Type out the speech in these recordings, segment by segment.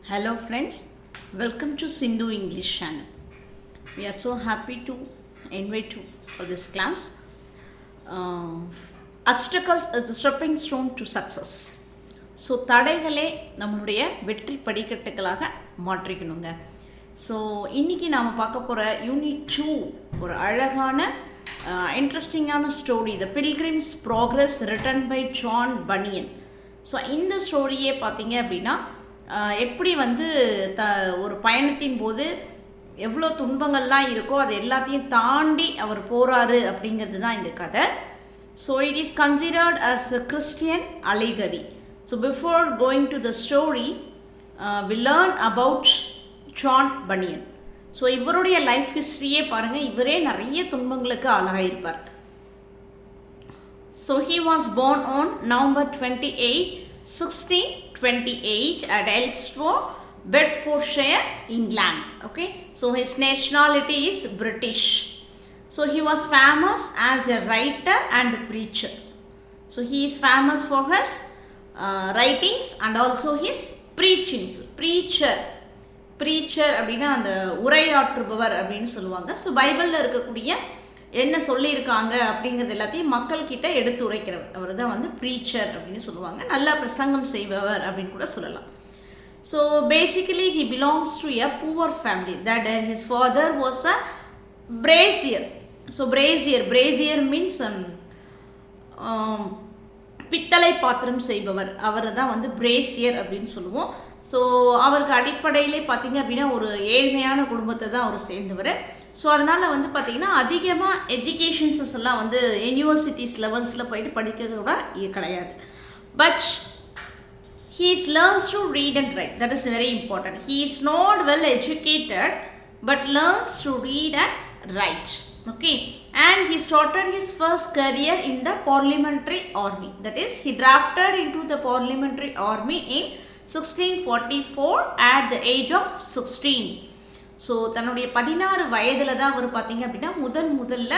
Hello friends, welcome to Sindhu English channel. We are so happy to invite you for this class. Obstacles is the stepping stone to success. So தடைகளே நம்மளுடைய வெற்றி படிக்கட்டுகளாக மாற்றிக்கணுங்க. So இன்றைக்கி நாம் பார்க்க போகிற unit 2 ஒரு அழகான இன்ட்ரெஸ்டிங்கான story, the pilgrim's progress written by John Bunyan. So இந்த ஸ்டோரியே பார்த்தீங்க அப்படின்னா எப்படி வந்து ஒரு பயணத்தின் போது எவ்வளோ துன்பங்கள்லாம் இருக்கோ அது எல்லாத்தையும் தாண்டி அவர் போகிறாரு அப்படிங்கிறது தான் இந்த கதை. So it is considered as a Christian allegory. So before going to the story we learn about John Bunyan. So இவருடைய லைஃப் ஹிஸ்ட்ரியே பாருங்கள், இவரே நிறைய துன்பங்களுக்கு ஆளாகியிருப்பார். So he was born on November 28, 1628 at Elsford, Bedfordshire, England. Okay, so his nationality is British. So he was famous as a writer and preacher. So he is famous for his writings and also his preachings. Preacher அப்படின்னா அந்த உரையாற்றுபவர் அப்படின்னு சொல்லுவாங்க. So பைபிளில் இருக்கக்கூடிய என்ன சொல்லியிருக்காங்க அப்படிங்கிறது எல்லாத்தையும் மக்கள்கிட்ட எடுத்து உரைக்கிறவர், அவர் தான் வந்து ப்ரீச்சர் அப்படின்னு சொல்லுவாங்க. நல்லா பிரசங்கம் செய்பவர் அப்படின்னு கூட சொல்லலாம். So basically he belongs to a poor family that his father was a brassiere. So brassiere means பித்தளை பாத்திரம் செய்பவர், அவர் தான் வந்து பிரேசியர் அப்படின்னு சொல்லுவோம். ஸோ அவருக்கு அடிப்படையிலே பார்த்தீங்க அப்படின்னா ஒரு ஏழ்மையான குடும்பத்தை தான் அவர் சேர்ந்தவர். ஸோ அதனால் வந்து பார்த்திங்கன்னா அதிகமாக எஜுகேஷன்ஸஸ் எல்லாம் வந்து யூனிவர்சிட்டிஸ் லெவல்ஸில் போயிட்டு படிக்க கூட கிடையாது. But he learns to read and write. That is very important. He is not well educated but learns to read and write. Okay, and he started his first career in the parliamentary army. That is, he drafted into the parliamentary army in 1644 at the age of 16. So தன்னுடைய 16 வயதில் தான் அவர் பார்த்தீங்க அப்படின்னா முதல்ல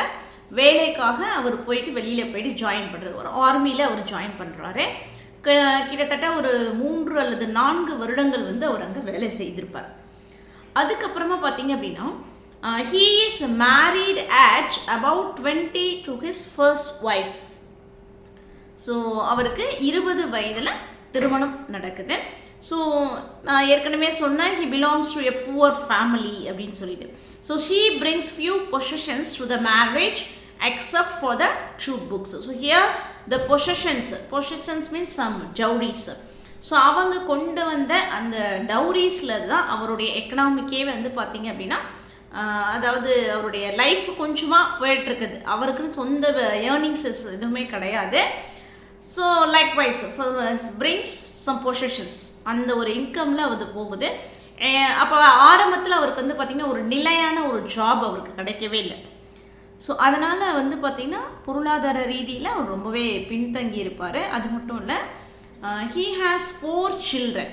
வேலைக்காக அவர் போயிட்டு வெளியில் போயிட்டு ஜாயின் பண்ணுறாரு. ஒரு ஆர்மியில் அவர் ஜாயின் பண்ணுறாரு. கிட்டத்தட்ட ஒரு 3 அல்லது 4 வருடங்கள் வந்து அவர் அங்கே வேலை செய்திருப்பார். அதுக்கப்புறமா பார்த்தீங்க அப்படின்னா he is married at about 20 to his first wife. So அவருக்கு 20 வயதில் திருமணம் நடக்குது. ஸோ நான் ஏற்கனவே சொன்னேன், he belongs to a poor family அப்படின்னு சொல்லிட்டு. So she brings few possessions to the marriage except for the 2 books. So here the possessions means some dowries. So அவங்க கொண்டு வந்த அந்த டவுரிஸில் தான் அவருடைய எக்கனாமிக்கே வந்து பார்த்தீங்க அப்படின்னா அதாவது அவருடைய லைஃப் கொஞ்சமாக போயிட்டுருக்குது. அவருக்குன்னு சொந்த ஏர்னிங்ஸஸ் எதுவுமே கிடையாது. So likewise brings some positions, அந்த ஒரு இன்கமில் அது போகுது. அப்போ ஆரம்பத்தில் அவருக்கு வந்து பார்த்திங்கன்னா ஒரு நிலையான ஒரு ஜாப் அவருக்கு கிடைக்கவே இல்லை. ஸோ அதனால் வந்து பார்த்திங்கன்னா பொருளாதார ரீதியில் அவர் ரொம்பவே பின்தங்கி இருப்பார். அது மட்டும் இல்லை, he has 4 children.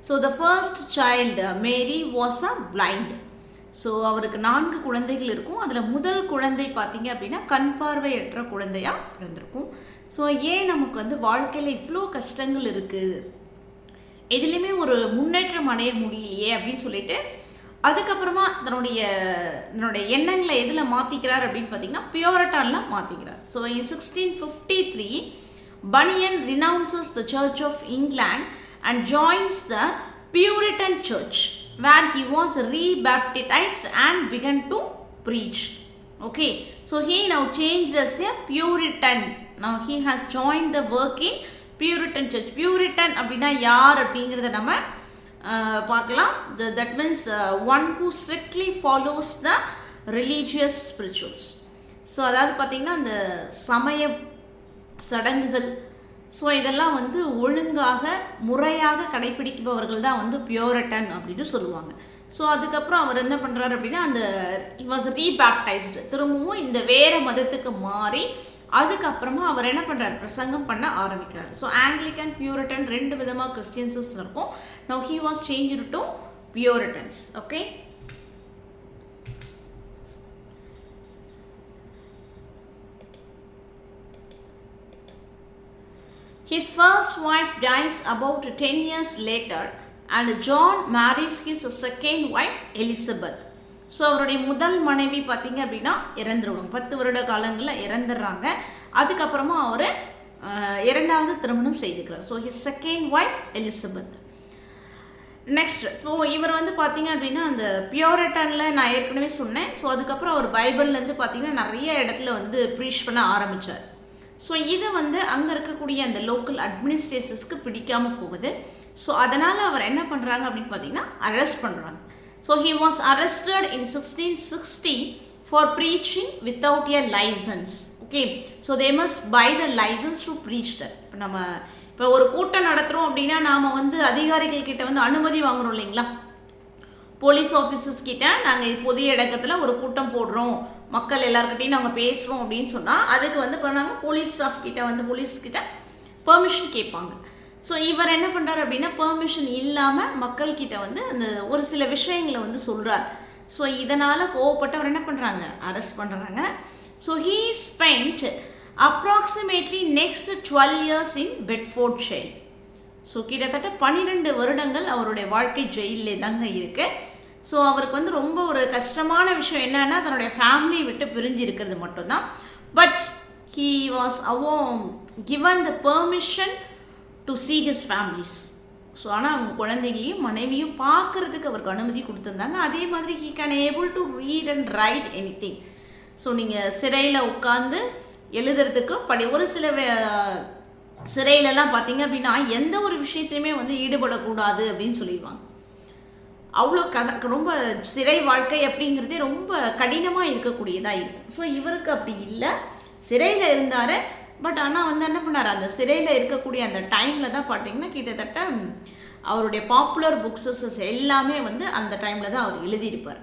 So the first child Mary was a blind. So அவருக்கு 4 குழந்தைகள் இருக்கும். அதில் முதல் குழந்தை பார்த்திங்க அப்படின்னா கண் பார்வையற்ற குழந்தையாக பிறந்திருக்கும். ஸோ ஏன் நமக்கு வந்து வாழ்க்கையில் இவ்வளோ கஷ்டங்கள் இருக்குது, எதுலேயுமே ஒரு முன்னேற்றம் அடைய முடியலையே அப்படின்னு சொல்லிட்டு அதுக்கப்புறமா தன்னுடைய எண்ணங்களை எதில் மாற்றிக்கிறார் அப்படின்னு பார்த்தீங்கன்னா பியூரிட்டானில் மாற்றிக்கிறார். ஸோ இன் 1653 பனியன் renounces the Church of England and joins the Puritan Church where he was rebaptized and began to preach. Okay, so he now changed as a Puritan. Now he has joined the work in Puritan Church. Puritan அப்படின்னா யார் அப்படிங்கிறத நம்ம பார்க்கலாம். That means one who strictly follows the religious spirituals. So அதாவது பார்த்திங்கன்னா அந்த சமய சடங்குகள், ஸோ இதெல்லாம் வந்து ஒழுங்காக முறையாக கடைப்பிடிப்பவர்கள் தான் வந்து பியூரிட்டன் அப்படின்னு சொல்லுவாங்க. ஸோ அதுக்கப்புறம் அவர் என்ன பண்ணுறாரு அப்படின்னா அந்த he was rebaptized, திரும்பவும் இந்த வேறு மதத்துக்கு மாறி அதுக்கப்புறமா அவர் என்ன பண்ணுறாரு, பிரசங்கம் பண்ண ஆரம்பிக்கிறார். ஸோ ஆங்கிலிக்கன் பியூரிட்டன் 2 விதமாக கிறிஸ்டியன்ஸஸ் இருக்கும். now he was changed to Puritans. okay, his first wife dies about 10 years later and John marries his second wife Elizabeth. So அவருடைய முதல் மனைவி பார்த்தீங்க அப்படின்னா இறந்துருவாங்க, 10 வருட காலங்களில் இறந்துடுறாங்க. அதுக்கப்புறமா அவர் இரண்டாவது திருமணம் செய்துக்கிறார். So his second wife Elizabeth. Next, so இவர் வந்து பார்த்தீங்க அப்படின்னா அந்த பியூரிட்டனில் நான் ஏற்கனவே சொன்னேன். ஸோ அதுக்கப்புறம் அவர் பைபிள்லேருந்து பார்த்தீங்கன்னா நிறைய இடத்துல வந்து ப்ரீச் பண்ண ஆரம்பித்தார். ஸோ இதை வந்து அங்கே இருக்கக்கூடிய அந்த லோக்கல் அட்மினிஸ்ட்ரேட்டர்ஸ்க்கு பிடிக்காமல் போகுது. ஸோ அதனால் அவர் என்ன பண்ணுறாங்க அப்படின்னு பார்த்தீங்கன்னா அரெஸ்ட் பண்ணுறாங்க. So he was arrested in 1660 for preaching without a licence. Okay, so they must buy the licence to preach that. இப்போ ஒரு கூட்டம் நடத்துகிறோம் அப்படின்னா நாம் வந்து அதிகாரிகள் கிட்ட வந்து அனுமதி வாங்குறோம் இல்லைங்களா? போலீஸ் ஆஃபீஸர்ஸ் கிட்ட நாங்கள் பொது இடத்துல ஒரு கூட்டம் போடுறோம், மக்கள் எல்லாருக்கிட்டையும் நாங்கள் பேசுகிறோம் அப்படின்னு சொன்னால் அதுக்கு வந்து இப்போ நாங்கள் போலீஸ் ஸ்டாஃப் கிட்ட வந்து போலீஸ்கிட்ட பெர்மிஷன் கேட்பாங்க. ஸோ இவர் என்ன பண்ணுறாரு அப்படின்னா பெர்மிஷன் இல்லாமல் மக்கள்கிட்ட வந்து அந்த ஒரு சில விஷயங்களை வந்து சொல்கிறார். ஸோ இதனால் கோவப்பட்டவர் என்ன பண்ணுறாங்க, அரெஸ்ட் பண்ணுறாங்க. So he spend approximately next 12 years in Bedford jail. So கிட்டத்தட்ட 12 வருடங்கள் அவருடைய வாழ்க்கை ஜெயிலே தாங்க இருக்கு. ஸோ அவருக்கு வந்து ரொம்ப ஒரு கஷ்டமான விஷயம் என்னன்னா தன்னுடைய ஃபேமிலியை விட்டு பிரிஞ்சு இருக்கிறது மட்டும்தான். But he was given the permission to see his families. So ஆனால் அவங்க குழந்தைகளையும் மனைவியும் பார்க்கறதுக்கு அவருக்கு அனுமதி கொடுத்துருந்தாங்க. அதே மாதிரி he can able to read and write anything. So நீங்கள் சிறையில் உட்காந்து எழுதுறதுக்கு ஒரு சில சிறையிலலாம் பார்த்தீங்க அப்படின்னா எந்த ஒரு விஷயத்தையுமே வந்து ஈடுபடக்கூடாது அப்படின்னு சொல்லிடுவாங்க. அவ்வளோ ரொம்ப சிறை வாழ்க்கை அப்படிங்கிறதே ரொம்ப கடினமாக இருக்கக்கூடியதாக இருக்கும். ஸோ இவருக்கு அப்படி இல்லை, சிறையில் இருந்தார். பட் ஆனால் வந்து என்ன பண்ணார், அந்த சிறையில் இருக்கக்கூடிய அந்த டைமில் தான் பார்த்தீங்கன்னா கிட்டத்தட்ட அவருடைய பாப்புலர் புக்ஸஸ் எல்லாமே வந்து அந்த டைமில் தான் அவர் எழுதியிருப்பார்.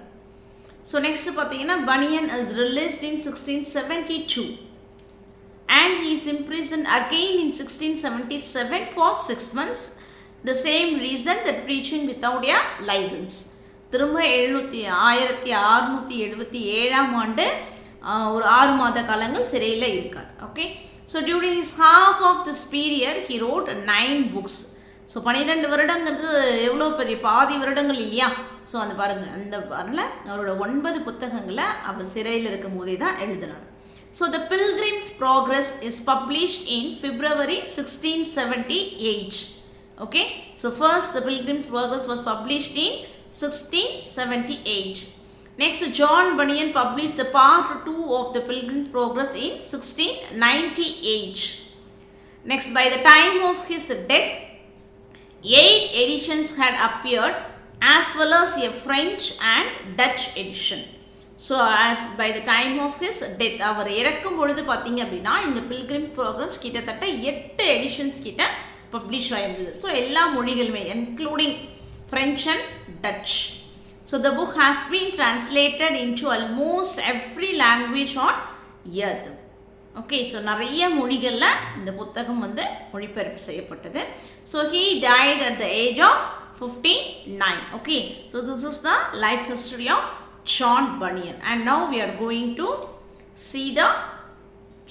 ஸோ நெக்ஸ்ட் பார்த்தீங்கன்னா பனியன் is released in 1672 and he is imprisoned again in 1677 for 6 months. The same reason that preaching without a license. திரும்ப 1677 ஆண்டு ஒரு 6 மாத காலங்கள் சிறையில் இருக்கார். Okay, so during his half of this period he wrote 9 books. So 12 வருடங்கிறது எவ்வளோ பெரிய பாதி வருடங்கள் இல்லையா? ஸோ அந்த பாருங்கள், அந்த வரல அவரோட 9 புத்தகங்களை அவர் சிறையில் இருக்கும் போதே தான் எழுதினார். So the Pilgrim's Progress is published in February 1678. Okay, so first the Pilgrim's Progress was published in 1678. Next, John Bunyan published the part 2 of the Pilgrim's Progress in 1698. Next, by the time of his death, 8 editions had appeared as well as a French and Dutch edition. So as by the time of his death, அவர் இறக்கும் பொழுது பார்த்தீங்க அப்படின்னா இந்த pilgrim programs கிட்டத்தட்ட 8 editions கிட்ட publish ஆயிருந்தது. So எல்லா மொழிகளுமே including French and Dutch. So the book has been translated into almost every language on earth. Okay, so நிறைய மொழிகளில் இந்த புத்தகம் வந்து மொழிபெயர்ப்பு செய்யப்பட்டது. So he died at the age of 59. Okay, so this is the life history of John Bunyan. And now we are going to see the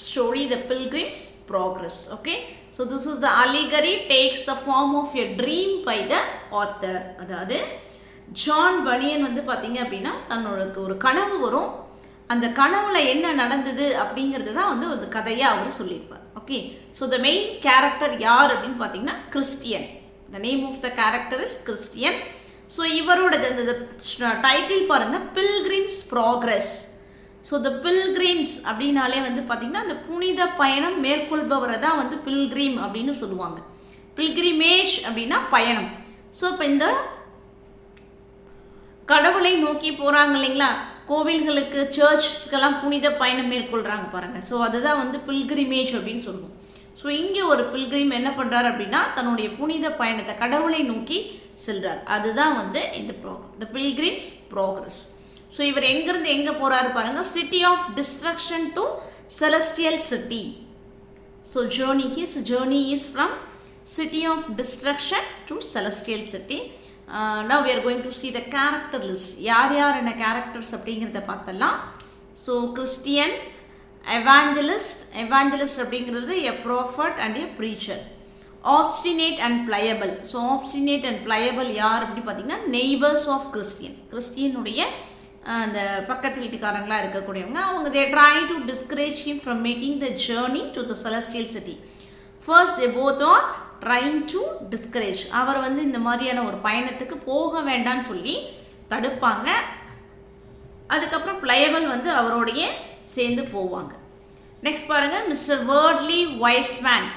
story The Pilgrim's Progress. Okay, so this is the allegory takes the form of a dream by the author. அதாவது John பனியன் வந்து பார்த்தீங்க அப்படின்னா தன்னோட ஒரு கனவு வரும், அந்த கனவுல என்ன நடந்தது அப்படிங்கிறது தான் வந்து ஒரு கதையாக அவர் சொல்லியிருப்பார். Okay, so the main character யார் அப்படின்னு பார்த்தீங்கன்னா Christian. The name of the character is Christian. So இவரோட இந்த டைட்டில் பாருங்கள், pilgrim's progress. So the pilgrim's அப்படின்னாலே வந்து பார்த்திங்கன்னா அந்த புனித பயணம் மேற்கொள்பவரை தான் வந்து பில்கிரிம் அப்படின்னு சொல்லுவாங்க. பில்கிரிமேஜ் அப்படின்னா பயணம். ஸோ இப்போ இந்த கடவுளை நோக்கி போகிறாங்க இல்லைங்களா, கோவில்களுக்கு சர்ச்ஸ்க்கெல்லாம் புனித பயணம் மேற்கொள்கிறாங்க பாருங்கள். ஸோ அதுதான் வந்து பில்கிரிமேஜ் அப்படின்னு சொல்லுவோம். ஸோ இங்கே ஒரு பில்கிரிம் என்ன பண்ணுறாரு அப்படின்னா தன்னுடைய புனித பயணத்தை கடவுளை நோக்கி செல்றார். அதுதான் வந்து இந்த program, the Pilgrims progress. So இவர் எங்கேருந்து எங்கே போகிறாரு பாருங்கள், city of destruction to celestial city. So his journey is from city of destruction to celestial city. Now we are going to see the character list. யார் யார் என்ன characters அப்படிங்கிறத பார்த்தலாம். ஸோ கிறிஸ்டியன், எவாஞ்சலிஸ்ட் அப்படிங்கிறது a prophet and a preacher. Obstinate and Pliable. So Obstinate and Pliable யார் அப்படி பார்த்தீங்கன்னா neighbours of கிறிஸ்டியனுடைய அந்த பக்கத்து வீட்டுக்காரங்களாக இருக்கக்கூடியவங்க. அவங்க they try to discourage him from making the journey to the celestial city. First they both are trying to discourage. அவர் வந்து இந்த மாதிரியான ஒரு பயணத்துக்கு போக வேண்டாம்னு சொல்லி தடுப்பாங்க. அதுக்கப்புறம் ப்ளையபிள் வந்து அவரோடைய சேர்ந்து போவாங்க. நெக்ஸ்ட் பாருங்கள், mister worldly Wiseman,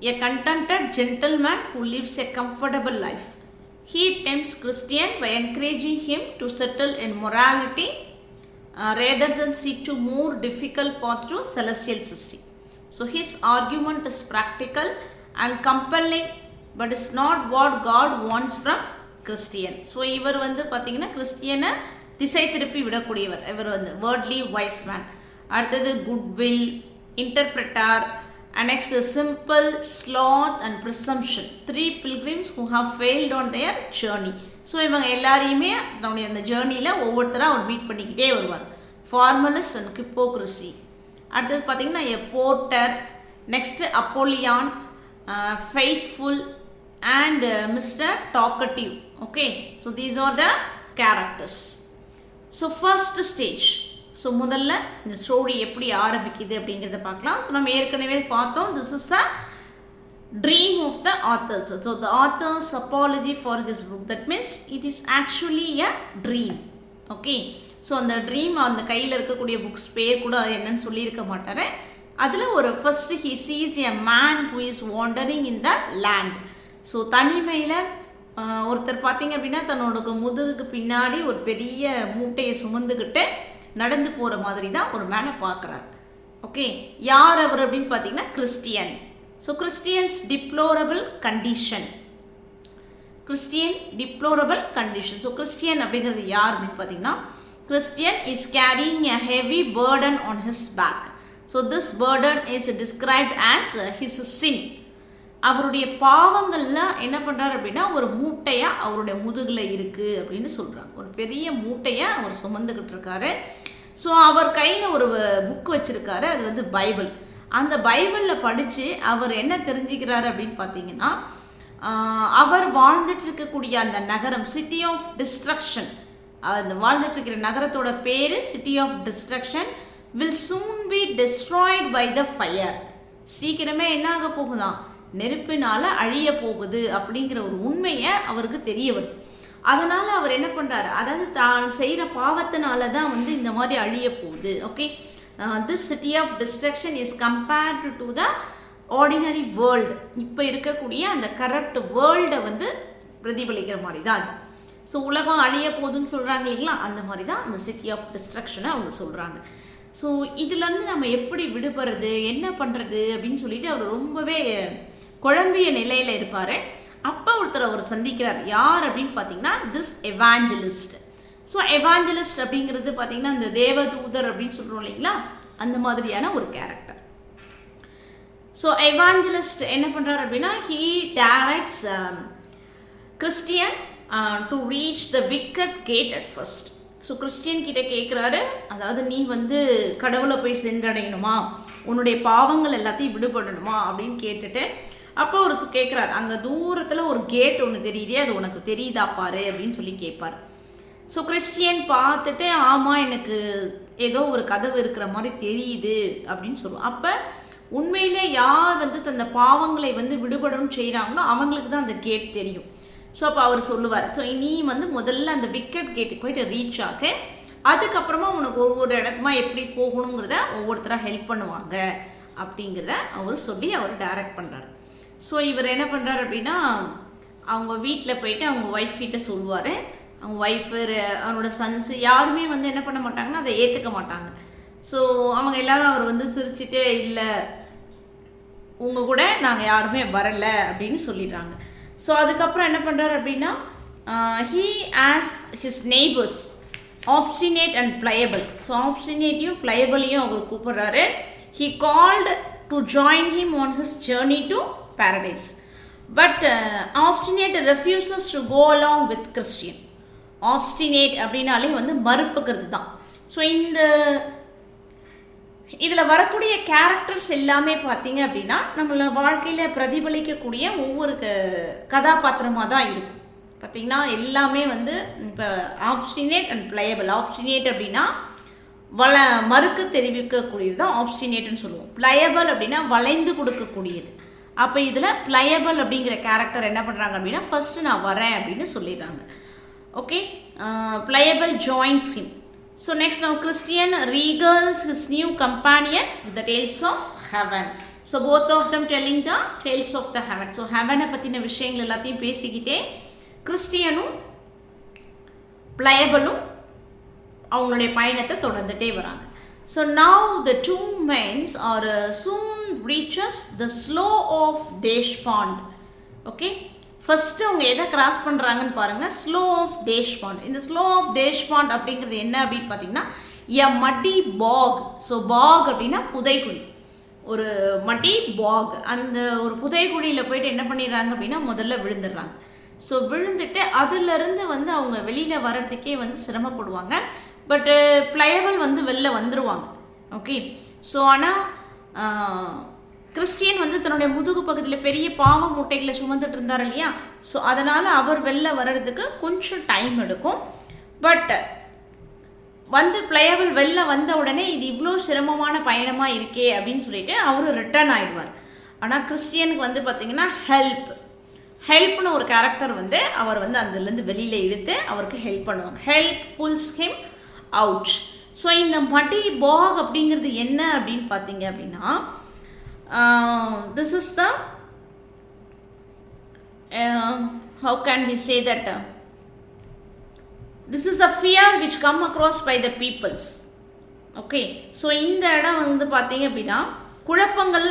a contented gentleman who lives a comfortable life. He tempts Christian by encouraging him to settle in morality rather than seek to more difficult path to celestial city. So his argument is practical and compelling, but is not what God wants from Christian. So இவர் வந்து பார்த்தீங்கன்னா கிறிஸ்டியனை திசை திருப்பி விடக்கூடியவர். இவர் வந்து worldly Wiseman. அடுத்தது goodwill, இன்டர்பிரட்டார், and next the simple, sloth and presumption. 3 pilgrims who have failed on their journey. So இவங்க எல்லாரையுமே நம்முடைய அந்த ஜேர்னியில் ஒவ்வொருத்தராக அவர் மீட் பண்ணிக்கிட்டே வருவார். Formalist and Hypocrisy. அடுத்தது பார்த்தீங்கன்னா a porter, next Apollyon, Faithful and Mr Talkative. Okay, so these are the characters. So first stage. So முதல்ல இந்த ஸ்டோரி எப்படி ஆரம்பிக்குது அப்படிங்கிறத பார்க்கலாம். ஸோ நம்ம ஏற்கனவே பார்த்தோம், this is the dream of the authors. So the author's apology for his book, that means it is actually a dream. Okay, so அந்த ட்ரீம் அந்த கையில் இருக்கக்கூடிய புக்ஸ் பேர் கூட என்னன்னு சொல்லியிருக்க மாட்டார். அதில் ஒரு first he sees a man who is wandering in the land. So தனிமையில் ஒருத்தர் பார்த்தீங்க அப்படின்னா தன்னோட முதுகுக்கு பின்னாடி ஒரு பெரிய மூட்டையை சுமந்துக்கிட்டு நடந்து போகிற மாதிரி தான் ஒரு மேனை பார்க்குறார். ஓகே, யார் அவர் அப்படின்னு பார்த்தீங்கன்னா Christian. So Christian's deplorable condition. Christian deplorable condition. So Christian அப்படிங்கிறது யார் அப்படின்னு பார்த்தீங்கன்னா Christian is carrying a heavy burden on his back. So this burden is described as his sin. அவருடைய பாவங்கள்லாம் என்ன பண்ணுறாரு அப்படின்னா ஒரு மூட்டையாக அவருடைய முதுகில் இருக்குது அப்படின்னு சொல்கிறாங்க. ஒரு பெரிய மூட்டையை அவர் சுமந்துக்கிட்டு இருக்காரு. ஸோ அவர் கையில் ஒரு புக் வச்சுருக்காரு, அது வந்து பைபிள். அந்த பைபிளில் படித்து அவர் என்ன தெரிஞ்சுக்கிறாரு அப்படின்னு பார்த்தீங்கன்னா அவர் வாழ்ந்துட்டு இருக்கக்கூடிய அந்த நகரம் சிட்டி ஆஃப் டிஸ்ட்ரக்ஷன், அந்த வாழ்ந்துட்டு இருக்கிற நகரத்தோட பேர் city of destruction will soon be destroyed by the fire. சீக்கிரமே என்ன ஆக போகுதான், நெருப்பினால் அழிய போகுது அப்படிங்கிற ஒரு உண்மையை அவருக்கு தெரிய வருது. அதனால் அவர் என்ன பண்ணுறாரு, அதாவது தான் செய்கிற பாவத்தினால தான் வந்து இந்த மாதிரி அழிய போகுது. Okay, this city of destruction is compared to the ordinary world. இப்போ இருக்கக்கூடிய அந்த கரப்ட் வேர்ல்டை வந்து பிரதிபலிக்கிற மாதிரி தான் அது. ஸோ உலகம் அழிய போகுதுன்னு சொல்கிறாங்க இல்லைங்களா, அந்த மாதிரி தான் அந்த சிட்டி ஆஃப் டிஸ்ட்ரக்ஷனை அவங்க சொல்கிறாங்க. ஸோ இதுலேருந்து நம்ம எப்படி விடுபடுறது, என்ன பண்ணுறது அப்படின்னு சொல்லிட்டு அவர் ரொம்பவே குழம்பிய நிலையில் இருப்பார். அப்போ ஒருத்தர் அவர் சந்திக்கிறார். யார் அப்படின்னு பார்த்தீங்கன்னா திஸ் எவாஞ்சலிஸ்ட். ஸோ எவாஞ்சலிஸ்ட் அப்படிங்கிறது பார்த்தீங்கன்னா இந்த தேவதூதர் அப்படின்னு சொல்கிறோம் இல்லைங்களா, அந்த மாதிரியான ஒரு கேரக்டர். ஸோ எவாஞ்சலிஸ்ட் என்ன பண்ணுறாரு அப்படின்னா he directs Christian to reach the wicket gate at first. So Christian கிட்ட கேட்குறாரு, அதாவது நீ வந்து கடவுளை போய் சென்றடையணுமா, உன்னுடைய பாவங்கள் எல்லாத்தையும் விடுபடணுமா அப்படின்னு கேட்டுட்டு அப்போ ஒரு கேட்குறாரு, அங்கே தூரத்தில் ஒரு கேட் ஒன்று தெரியுதே, அது உனக்கு தெரியுதா பாரு அப்படின்னு சொல்லி கேட்பார். ஸோ கிறிஸ்டியன் பார்த்துட்டு ஆமாம் எனக்கு ஏதோ ஒரு கதவு இருக்கிற மாதிரி தெரியுது அப்படின்னு சொல்லுவோம். அப்போ உண்மையிலே யார் வந்து தந்த பாவங்களை வந்து விடுபடணும் செய்கிறாங்களோ அவங்களுக்கு தான் அந்த கேட் தெரியும். ஸோ அப்போ அவர் சொல்லுவார், ஸோ நீ வந்து முதல்ல அந்த விக்கெட் கேட்டுக்கு போயிட்டு ரீச் ஆக, அதுக்கப்புறமா உனக்கு ஒவ்வொரு இடத்துமா எப்படி போகணுங்கிறத ஒவ்வொருத்தராக ஹெல்ப் பண்ணுவாங்க அப்படிங்கிறத அவர் சொல்லி அவர் டைரக்ட் பண்ணுறாரு. ஸோ இவர் என்ன பண்ணுறாரு அப்படின்னா அவங்க வீட்டில் போயிட்டு அவங்க ஒய்ஃப் கிட்ட சொல்லுவார். அவங்க ஒய்ஃபு அவனோட சன்ஸு யாருமே வந்து என்ன பண்ண மாட்டாங்கன்னா அதை ஏற்றுக்க மாட்டாங்க. ஸோ அவங்க எல்லாரும் அவர் வந்து சிரிச்சுட்டு இல்லை உங்கள் கூட நாங்கள் யாருமே வரலை அப்படின்னு சொல்லிடுறாங்க. ஸோ அதுக்கப்புறம் என்ன பண்ணுறாரு அப்படின்னா he as his neighbours Obstinate and Pliable. So ஆப்ஸ்டினேட்டையும் ப்ளையபிளையும் அவர் கூப்பிட்றாரு. He called to join him on his journey to paradise, but obstinate refuses to go along with Christian. obstinate அப்படின்னாலே வந்து மறுப்புக்கிறது தான். ஸோ இந்த இதில் வரக்கூடிய கேரக்டர்ஸ் எல்லாமே பார்த்தீங்க அப்படின்னா நம்மள வாழ்க்கையில் பிரதிபலிக்கக்கூடிய ஒவ்வொரு கதாபாத்திரமாக தான் இருக்கும். பார்த்திங்கன்னா எல்லாமே வந்து இப்போ ஆப்ஸ்டினேட் அண்ட் பிளையபிள். ஆப்ஸ்டினேட் அப்படின்னா மறுக்க தெரிவிக்கக்கூடியது தான் ஆப்ஸ்டினேட்னு சொல்லுவோம். பிளையபிள் அப்படின்னா வளைந்து கொடுக்கக்கூடியது. அப்போ இதில் பிளையபிள் அப்படிங்கிற கேரக்டர் என்ன பண்ணுறாங்க அப்படின்னா ஃபஸ்ட்டு நான் வரேன் அப்படின்னு சொல்லிடுறாங்க. Okay, Pliable joins him. So next now Christian regals his new companion with the tales of heaven. So both of them telling the tales of the heaven. So heaven பத்தின விஷயங்கள் எல்லாத்தையும் பேசிக்கிட்டே கிறிஸ்டியனும் பிளையபிளும் அவங்களுடைய பயணத்தை தொடர்ந்துட்டே வராங்க. So now the two men are soon reaches the slough of Deshpand. Okay, first அவங்க எதை cross பண்ணுறாங்கன்னு பாருங்கள். Slough of Despond. இந்த ஸ்லோ ஆஃப் தேஷ்பாண்ட் அப்படிங்கிறது என்ன அப்படின்னு பார்த்தீங்கன்னா எ மட்டி பாக். ஸோ பாக் அப்படின்னா புதைக்குழி. ஒரு மட்டி பாக். அந்த ஒரு புதைக்குழியில் போயிட்டு என்ன பண்ணிடுறாங்க அப்படின்னா முதல்ல விழுந்துடுறாங்க. ஸோ விழுந்துட்டு அதிலிருந்து வந்து அவங்க வெளியில் வர்றதுக்கே வந்து சிரமப்படுவாங்க. பட்டு பிளையபிள் வந்து வெளில வந்துடுவாங்க. ஓகே, ஸோ ஆனால் கிறிஸ்டியன் வந்து தன்னுடைய முதுகு பக்கத்தில் பெரிய பாவ மூட்டைகளை சுமந்துட்டு இருந்தார் இல்லையா. ஸோ அதனால் அவர் வெளில வர்றதுக்கு கொஞ்சம் டைம் எடுக்கும். பட் வந்து பிளையபிள் வெளில வந்த உடனே இது இவ்வளோ சிரமமான பயணமாக இருக்கே அப்படின்னு சொல்லிட்டு அவர் ரிட்டர்ன் ஆகிடுவார். ஆனால் கிறிஸ்டியனுக்கு வந்து பார்த்திங்கன்னா ஹெல்ப்னு ஒரு கேரக்டர் வந்து அவர் வந்து அதுலேருந்து வெளியில் இழுத்து அவருக்கு ஹெல்ப் பண்ணுவாங்க. Help pulls him out. So இந்த மட்டி பாக் அப்படிங்கிறது என்ன அப்படின்னு பார்த்தீங்க அப்படின்னா this is the how can we say that this is a fear which come across by the peoples. Okay, so இந்த இடம் வந்து பார்த்தீங்க அப்படின்னா குழப்பங்கள்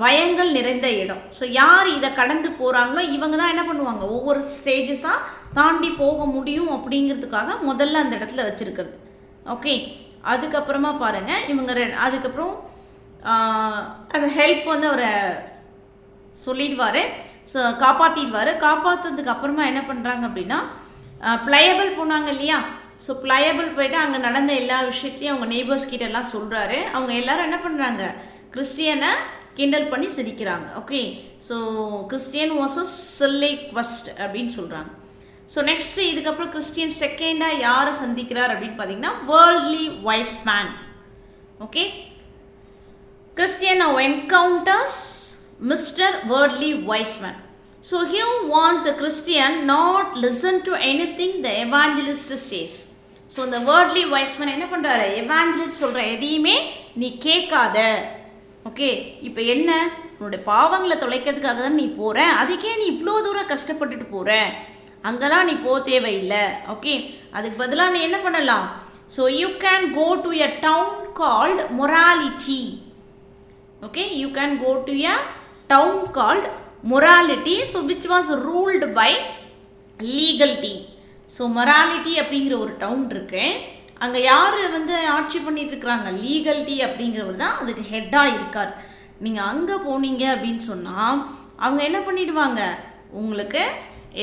பயங்கள் நிறைந்த இடம். ஸோ யார் இதை கடந்து போகிறாங்களோ இவங்க தான் என்ன பண்ணுவாங்க, ஒவ்வொரு ஸ்டேஜஸாக தாண்டி போக முடியும் அப்படிங்கிறதுக்காக முதல்ல அந்த இடத்துல வச்சுருக்கிறது. ஓகே, அதுக்கப்புறமா பாருங்கள் இவங்க அதுக்கப்புறம் அந்த ஹெல்ப் வந்து அவரை சொல்லிடுவார். ஸோ காப்பாற்றிடுவார். காப்பாற்றுறதுக்கு அப்புறமா என்ன பண்ணுறாங்க அப்படின்னா பிளையபிள் போனாங்க இல்லையா. ஸோ பிளையபிள் போய்ட்டு அங்கே நடந்த எல்லா விஷயத்தையும் அவங்க நெய்பர்ஸ் கிட்ட எல்லாம் சொல்கிறாரு. அவங்க எல்லாரும் என்ன பண்ணுறாங்க, கிறிஸ்டியனை கிண்டல் பண்ணி சிரிக்கிறாங்க. Okay, so Christian was a chilli quest அப்படின்னு சொல்கிறாங்க. ஸோ நெக்ஸ்ட்டு இதுக்கப்புறம் கிறிஸ்டியன் செகண்டாக யாரை சந்திக்கிறார் அப்படின்னு பார்த்தீங்கன்னா worldly wise man. Okay, Christian now encounters Mr. Worldly Wise Man. So he wants the Christian not listen to anything the evangelist says. So the worldly wise man என்ன பண்ணுறாரு, evangelist சொல்கிற எதையுமே நீ கேட்காத. ஓகே, இப்போ என்ன உன்னுடைய பாவங்களை தொலைக்கிறதுக்காக தான் நீ போகிற, அதுக்கே நீ இவ்வளோ தூரம் கஷ்டப்பட்டுட்டு போகிற, அங்கெல்லாம் நீ போக தேவையில்லை. ஓகே, அதுக்கு பதிலாக நீ என்ன பண்ணலாம், so you can go to a town called morality. Okay, you can go to a town called morality, so which was ruled by legality. So morality அப்படிங்கிற ஒரு டவுன் இருக்கு. அங்கே யார் வந்து ஆட்சி பண்ணிட்டு இருக்கிறாங்க, லீகல்ட்டி அப்படிங்கிறவர் தான் அதுக்கு ஹெட்டாக இருக்கார். நீங்கள் அங்கே போனீங்க அப்படின்னு சொன்னால் அவங்க என்ன பண்ணிடுவாங்க, உங்களுக்கு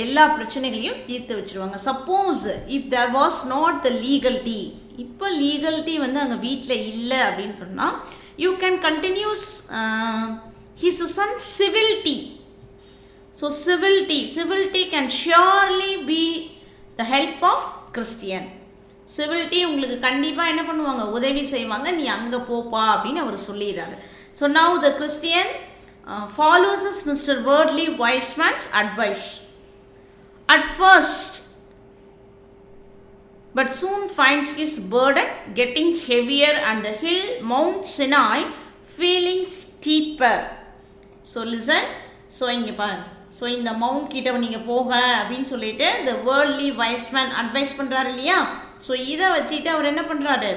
எல்லா பிரச்சனைகளையும் தீர்த்து வச்சுருவாங்க. Suppose if there was not the Legality, இப்போ லீகல்ட்டி வந்து அங்கே வீட்டில் இல்லை அப்படின்னு சொன்னால் you can continue his son civility. So civility can surely be the help of Christian. Civility உங்களுக்கு கண்டிப்பாக என்ன பண்ணுவாங்க, உதவி செய்வாங்க, நீ அங்கே போப்பா அப்படின்னு அவர் சொல்லிடுறாரு. So now the Christian follows his Mr. Worldly Wise Man's advice at first, but soon finds his burden getting heavier and the hill Mount Sinai feeling steeper. So listen, so இங்கே பாருங்க, ஸோ இந்த mount கிட்ட நீங்கள் போக அப்படின்னு சொல்லிட்டு the worldly wise man advice பண்ணுறாரு இல்லையா. ஸோ இதை வச்சுட்டு அவர் என்ன பண்ணுறாரு,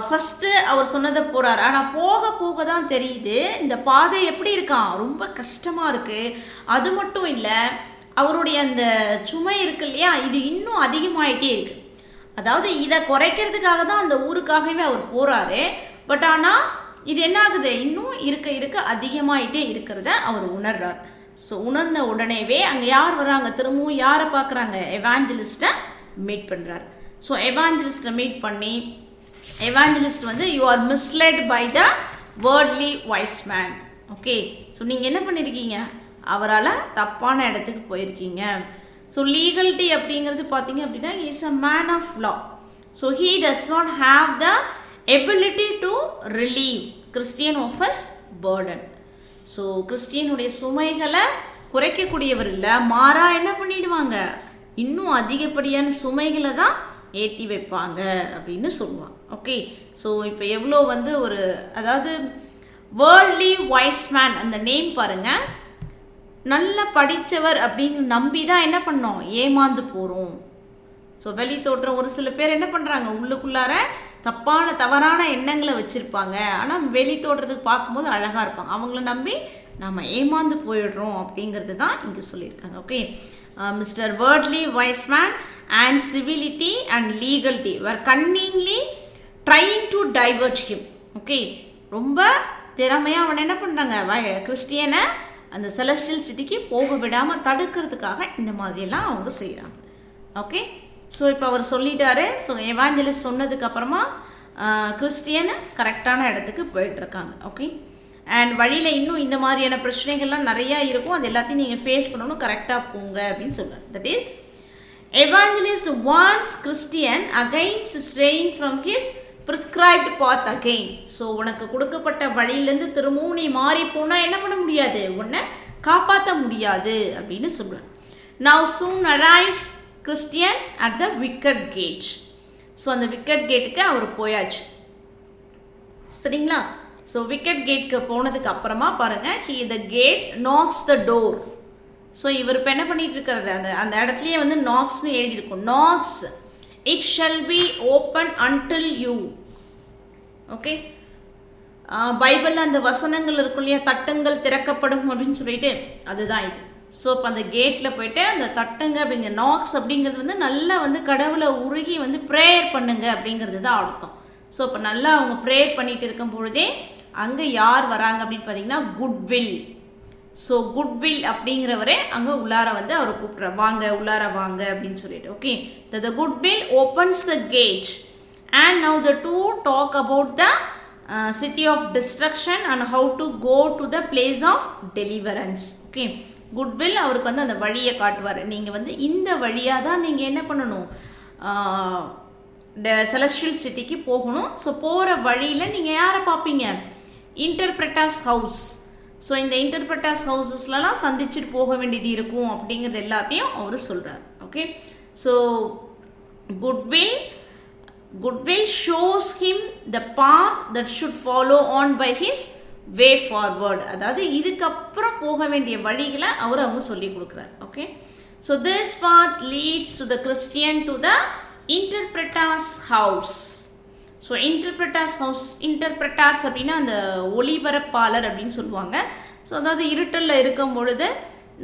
ஃபஸ்ட்டு அவர் சொன்னதை போகிறார். ஆனால் போக போக தான் தெரியுது இந்த பாதை எப்படி இருக்கான், ரொம்ப கஷ்டமாக இருக்குது. அது மட்டும் இல்லை, அவருடைய அந்த சுமை இருக்கு இல்லையா, இது இன்னும் அதிகமாகிட்டே இருக்குது. அதாவது இதை குறைக்கிறதுக்காக தான் அந்த ஊருக்காகவே அவர் போகிறாரு. பட் ஆனால் இது என்ன ஆகுது, இன்னும் இருக்க அதிகமாகிட்டே இருக்கிறத அவர் உணர்றார். ஸோ உணர்ந்த உடனேவே அங்கே யார் வராங்க, திரும்பவும் யாரை பார்க்குறாங்க, எவாஞ்சலிஸ்ட்டை மீட் பண்ணுறார். ஸோ எவாஞ்சலிஸ்ட்டை மீட் பண்ணி evangelist வந்து you are misled by the worldly wise man. Okay, so நீங்கள் என்ன பண்ணியிருக்கீங்க, அவரால் தப்பான இடத்துக்கு போயிருக்கீங்க. ஸோ லீகல்ட்டி அப்படிங்கிறது பார்த்தீங்க அப்படின்னா is a man of law. So he does not have the ability to relieve Christian of his burden. So கிறிஸ்டியனுடைய சுமைகளை குறைக்கக்கூடியவர் இல்லை, மாறா என்ன பண்ணிடுவாங்க, இன்னும் அதிகப்படியான சுமைகளை தான் ஏற்றி வைப்பாங்க அப்படின்னு சொல்லுவாங்க. ஓகே, ஸோ இப்போ எவ்வளோ வந்து ஒரு அதாவது வேர்ல்ட்லி வைஸ் மேன் அந்த நேம் பாருங்கள், நல்ல படித்தவர் அப்படின்னு நம்பி தான் என்ன பண்ணோம், ஏமாந்து போகிறோம். ஸோ வெளி தோற்றம் ஒரு சில பேர் என்ன பண்ணுறாங்க, உள்ளுக்குள்ளார தவறான எண்ணங்களை வச்சுருப்பாங்க, ஆனால் வெளி தோற்றத்துக்கு பார்க்கும்போது அழகாக இருப்பாங்க, அவங்கள நம்பி நம்ம ஏமாந்து போயிடுறோம் அப்படிங்கிறது தான் இங்கே சொல்லியிருக்காங்க. Okay, mister worldly wise man and civility and legality were cunningly trying to divert him. Okay, ரொம்ப திறமையாக அவனை என்ன பண்ணுறாங்க, கிறிஸ்டியனை அந்த செலஸ்டியல் சிட்டிக்கு போக விடாமல் தடுக்கிறதுக்காக இந்த மாதிரியெல்லாம் அவங்க செய்கிறாங்க. ஓகே, ஸோ இப்போ அவர் சொல்லிட்டாரு. ஸோ எவாஞ்சலிஸ்ட் சொன்னதுக்கப்புறமா கிறிஸ்டியனை கரெக்டான இடத்துக்கு போயிட்டுருக்காங்க. ஓகே, அண்ட் வழியில் இன்னும் இந்த மாதிரியான பிரச்சனைகள்லாம் நிறையா இருக்கும், அது எல்லாத்தையும் நீங்கள் ஃபேஸ் பண்ணணும், கரெக்டாக போங்க அப்படின்னு சொல்கிறார். That is evangelist wants Christian against straying from his prescribed path again. So உனக்கு கொடுக்கப்பட்ட வழியிலேருந்து திரும்பவும் நீ மாறி போனால் என்ன பண்ண முடியாது, உன்னை காப்பாற்ற முடியாது அப்படின்னு சொல்கிறார். Now soon arrives Christian at the wicket gate. So அந்த விக்கட் கேட்டுக்கு அவர் போயாச்சு, சரிங்களா. ஸோ விக்கட் கேட்க்கு போனதுக்கு அப்புறமா பாருங்கள், he the gate knocks the door. So இவர் இப்போ என்ன பண்ணிட்டு இருக்கிறது, அந்த இடத்துலையே வந்து நாக்ஸ்னு எழுதியிருக்கும், knocks it shall be open until you. Okay, பைபிளில் அந்த வசனங்கள் இருக்கும் இல்லையா, தட்டுங்கள் திறக்கப்படும் அப்படின்னு சொல்லிட்டு, அதுதான் இது. ஸோ இப்போ அந்த கேட்டில் போயிட்டு அந்த தட்டுங்க அப்படிங்கிற நாக்ஸ் அப்படிங்கிறது வந்து நல்லா வந்து கடவுளை உருகி வந்து ப்ரேயர் பண்ணுங்க அப்படிங்கிறது தான் அர்த்தம். ஸோ இப்போ நல்லா அவங்க ப்ரேயர் பண்ணிட்டு இருக்கும் பொழுதே அங்கே யார் வராங்க அப்படின்னு பார்த்தீங்கன்னா குட்வில். ஸோ குட்வில் அப்படிங்கிறவரே அங்கே உள்ளார வந்து அவர் கூப்பிட்ற, வாங்க உள்ளார வாங்க அப்படின்னு சொல்லிட்டு. Okay, the goodwill opens the gate and now the two talk about the city of destruction and how to go to the place of deliverance. Okay, goodwill அவருக்கு வந்து அந்த வழியை காட்டுவார், நீங்கள் வந்து இந்த வழியாக தான் நீங்கள் என்ன பண்ணணும், செலஸ்டியல் சிட்டிக்கு போகணும். ஸோ போகிற வழியில் நீங்கள் யாரை பார்ப்பீங்க, இன்டர்பிரட்டர்ஸ் ஹவுஸ். ஸோ இந்த இன்டர்பிரட்டர்ஸ் ஹவுசஸ்லாம் சந்திச்சுட்டு போக வேண்டியது இருக்கும் அப்படிங்கிறது எல்லாத்தையும் அவர் சொல்கிறார். Okay, so Goodwill shows him the path that should follow on by his way forward. அதாவது இதுக்கப்புறம் போக வேண்டிய வழிகளை அவங்க சொல்லி கொடுக்குறார். Okay, so this path leads to the Christian to the interpreter's house. So interpreter's அப்படின்னா அந்த ஒளிபரப்பாளர் அப்படின்னு சொல்லுவாங்க. ஸோ அதாவது இருட்டலில் இருக்கும் பொழுது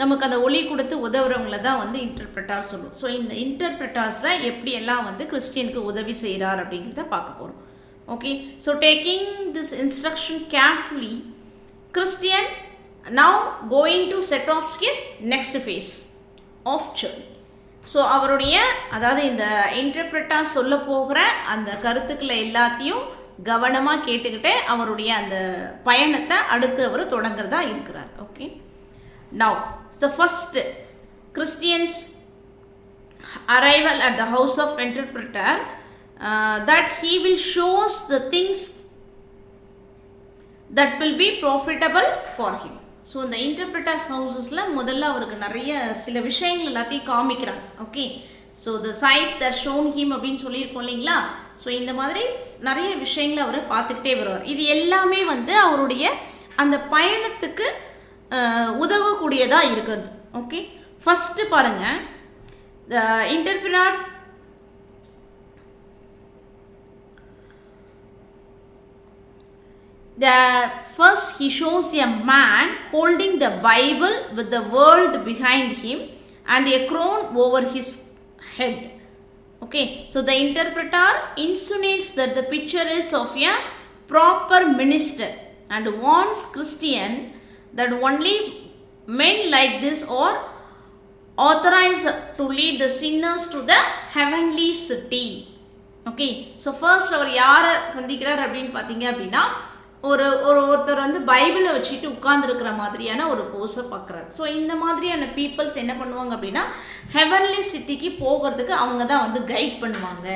நமக்கு அந்த ஒளி கொடுத்து உதவுறவங்கள தான் வந்து இன்டர்பிரட்டார் சொல்லுவோம். ஸோ இந்த இன்டர்பிரட்டார்ஸில் எப்படியெல்லாம் வந்து கிறிஸ்டியனுக்கு உதவி செய்கிறார் அப்படிங்கிறத பார்க்க போகிறோம். Okay, so taking this instruction carefully, Christian now going to set off his next phase of journey. So அவருடைய அதாவது இந்த இன்டர்பிரட்டாக சொல்ல போகிற அந்த கருத்துக்களை எல்லாத்தையும் கவனமாக கேட்டுக்கிட்டு அவருடைய அந்த பயணத்தை அடுத்து அவர் தொடங்குறதா இருக்கிறார். Okay, now the first Christian's arrival at the house of interpreter that he will shows the things that will be profitable for him. So இந்த இன்டர்பிரட்டர்ஸ் ஹவுசஸில் முதல்ல அவருக்கு நிறைய சில விஷயங்கள் எல்லாத்தையும் காமிக்கிறாங்க. Okay, so the science that shown him அப்படின்னு சொல்லியிருக்கோம் இல்லைங்களா. ஸோ இந்த மாதிரி நிறைய விஷயங்களை அவர் பார்த்துக்கிட்டே வருவார். இது எல்லாமே வந்து அவருடைய அந்த பயணத்துக்கு உதவக்கூடியதாக இருக்குது. ஓகே, ஃபஸ்ட்டு பாருங்கள், த interpreter first he shows a man holding the Bible with the world behind him and a crown over his head. Okay, so the interpreter insinuates that the picture is of a proper minister and warns Christian that only men like this are authorized to lead the sinners to the heavenly city. Okay. So first அவர் யாரை சந்திக்கிறார் அப்படின்னு பார்த்தீங்க அப்படின்னா, ஒருத்தர் வந்து பைபிளை வச்சுட்டு உட்கார்ந்துருக்கிற மாதிரியான ஒரு போஸை பார்க்குறாரு. ஸோ இந்த மாதிரியான பீப்புள்ஸ் என்ன பண்ணுவாங்க அப்படின்னா, ஹெவன்லி சிட்டிக்கு போகிறதுக்கு அவங்க தான் வந்து கைட் பண்ணுவாங்க.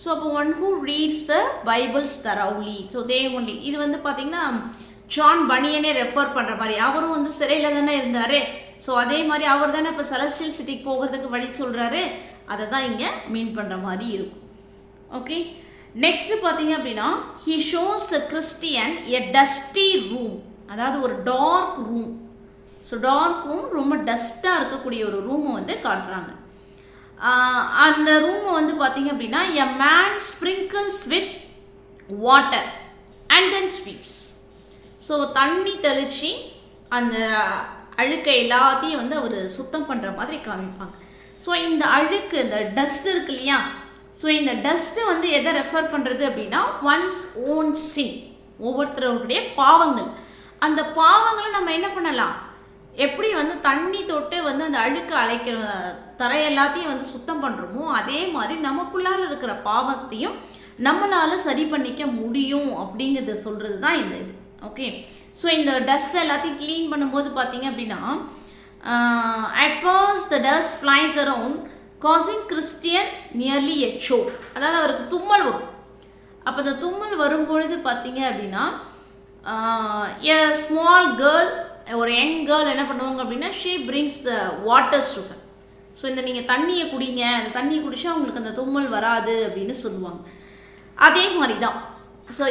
ஸோ அப்போ one who reads the Bibles thoroughly, so they only. இது வந்து பார்த்தீங்கன்னா ஜான் பனியனே ரெஃபர் பண்ணுற மாதிரி, அவரும் வந்து சிறையில் தானே இருந்தார். ஸோ அதே மாதிரி அவர் தானே இப்போ செலஸ்டியல் சிட்டிக்கு போகிறதுக்கு வழி சொல்கிறாரு. அதை தான் இங்கே மீன் பண்ணுற மாதிரி இருக்கும். ஓகே. நெக்ஸ்ட்டு பார்த்தீங்க அப்படின்னா, he shows the Christian a dusty room, அதாவது ஒரு dark room. So dark room, ரொம்ப டஸ்ட்டாக இருக்கக்கூடிய ஒரு ரூமை வந்து காட்டுறாங்க. அந்த ரூமை வந்து பார்த்தீங்க அப்படின்னா, a man sprinkles with water and then sweeps. So தண்ணி தெளித்து அந்த அழுக்கை எல்லாத்தையும் வந்து அவர் சுத்தம் பண்ணுற மாதிரி காமிப்பாங்க. ஸோ இந்த அழுக்கு, இந்த டஸ்ட் இருக்கு இல்லையா, ஸோ இந்த டஸ்ட்டு வந்து எதை ரெஃபர் பண்ணுறது அப்படின்னா, ஒன்ஸ் ஓன் சின், ஒவ்வொருத்தருடைய பாவங்கள். அந்த பாவங்களை நம்ம என்ன பண்ணலாம், எப்படி வந்து தண்ணி தொட்டு வந்து அந்த அழுக்கு அழைக்கிற தரை எல்லாத்தையும் வந்து சுத்தம் பண்ணுறோமோ, அதே மாதிரி நமக்குள்ளார இருக்கிற பாவத்தையும் நம்மளால் சரி பண்ணிக்க முடியும் அப்படிங்கிறத சொல்கிறது தான் இந்த இது. ஓகே. ஸோ இந்த டஸ்ட் எல்லாத்தையும் க்ளீன் பண்ணும்போது பார்த்தீங்க அப்படின்னா, at first the dust flies around causing Christian nearly a choke, அதாவது அவருக்கு தும்மல் வரும். அப்போ அந்த தும்மல் வரும்பொழுது பார்த்தீங்க அப்படின்னா, எ ஸ்மால் கேர்ள், ஒரு யங் கேர்ள் என்ன பண்ணுவாங்க அப்படின்னா, she brings the waters to her. So இந்த நீங்கள் தண்ணியை குடிங்க, அந்த தண்ணியை குடிச்சா உங்களுக்கு அந்த தும்மல் வராது அப்படின்னு சொல்லுவாங்க. அதே மாதிரி தான். ஸோ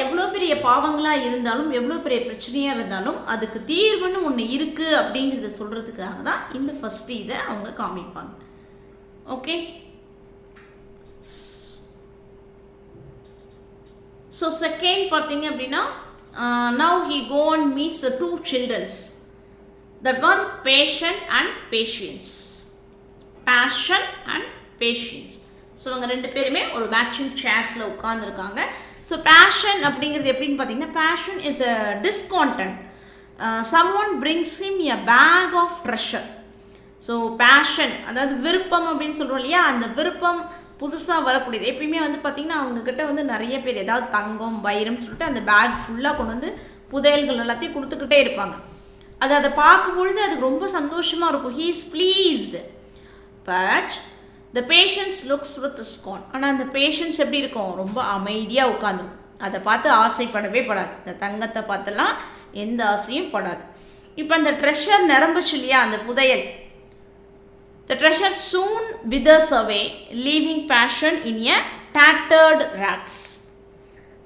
எவ்வளோ பெரிய பாவங்களாக இருந்தாலும், எவ்வளோ பெரிய பிரச்சனையாக இருந்தாலும், அதுக்கு தீர்வுன்னு ஒன்று இருக்குது அப்படிங்கிறத சொல்கிறதுக்காக தான் இந்த ஃபஸ்ட்டு இதை அவங்க காமிப்பாங்க. ஓகே. ஸோ செகண்ட் பார்த்தீங்க அப்படின்னா, now he go and meets the two childrens that were passion and patience. Passion and patience. So அவங்க ரெண்டு பேருமே ஒரு மேட்சிங் சேர்ஸில் உட்காந்துருக்காங்க. ஸோ பேஷன் அப்படிங்கிறது எப்படின்னு பார்த்தீங்கன்னா, Passion is a discontent. Someone brings him a bag of treasure. So Passion அதாவது விருப்பம் அப்படின்னு சொல்கிறோம் இல்லையா, அந்த விருப்பம் புதுசாக வரக்கூடியது. எப்பயுமே வந்து பார்த்திங்கன்னா, அவங்கக்கிட்ட வந்து நிறைய பேர் ஏதாவது தங்கம் வைரம் சொல்லிட்டு அந்த பேக் ஃபுல்லாக கொண்டு வந்து புதையல்கள் எல்லாத்தையும் கொடுத்துக்கிட்டே இருப்பாங்க. அதை பார்க்கும்பொழுது அதுக்கு ரொம்ப சந்தோஷமாக இருக்கும். He is pleased. But the passions looks with scorn. ஆனால் அந்த பேஷன்ஸ் எப்படி இருக்கும், ரொம்ப அமைதியாக உட்காந்துருக்கும். அதை பார்த்து ஆசைப்படவே படாது. இந்த தங்கத்தை பார்த்தெல்லாம் எந்த ஆசையும் படாது. இப்போ அந்த ட்ரெஷர் நிரம்புச்சு இல்லையா, அந்த புதையல், the treasure soon withers away, leaving passion in a tattered rags.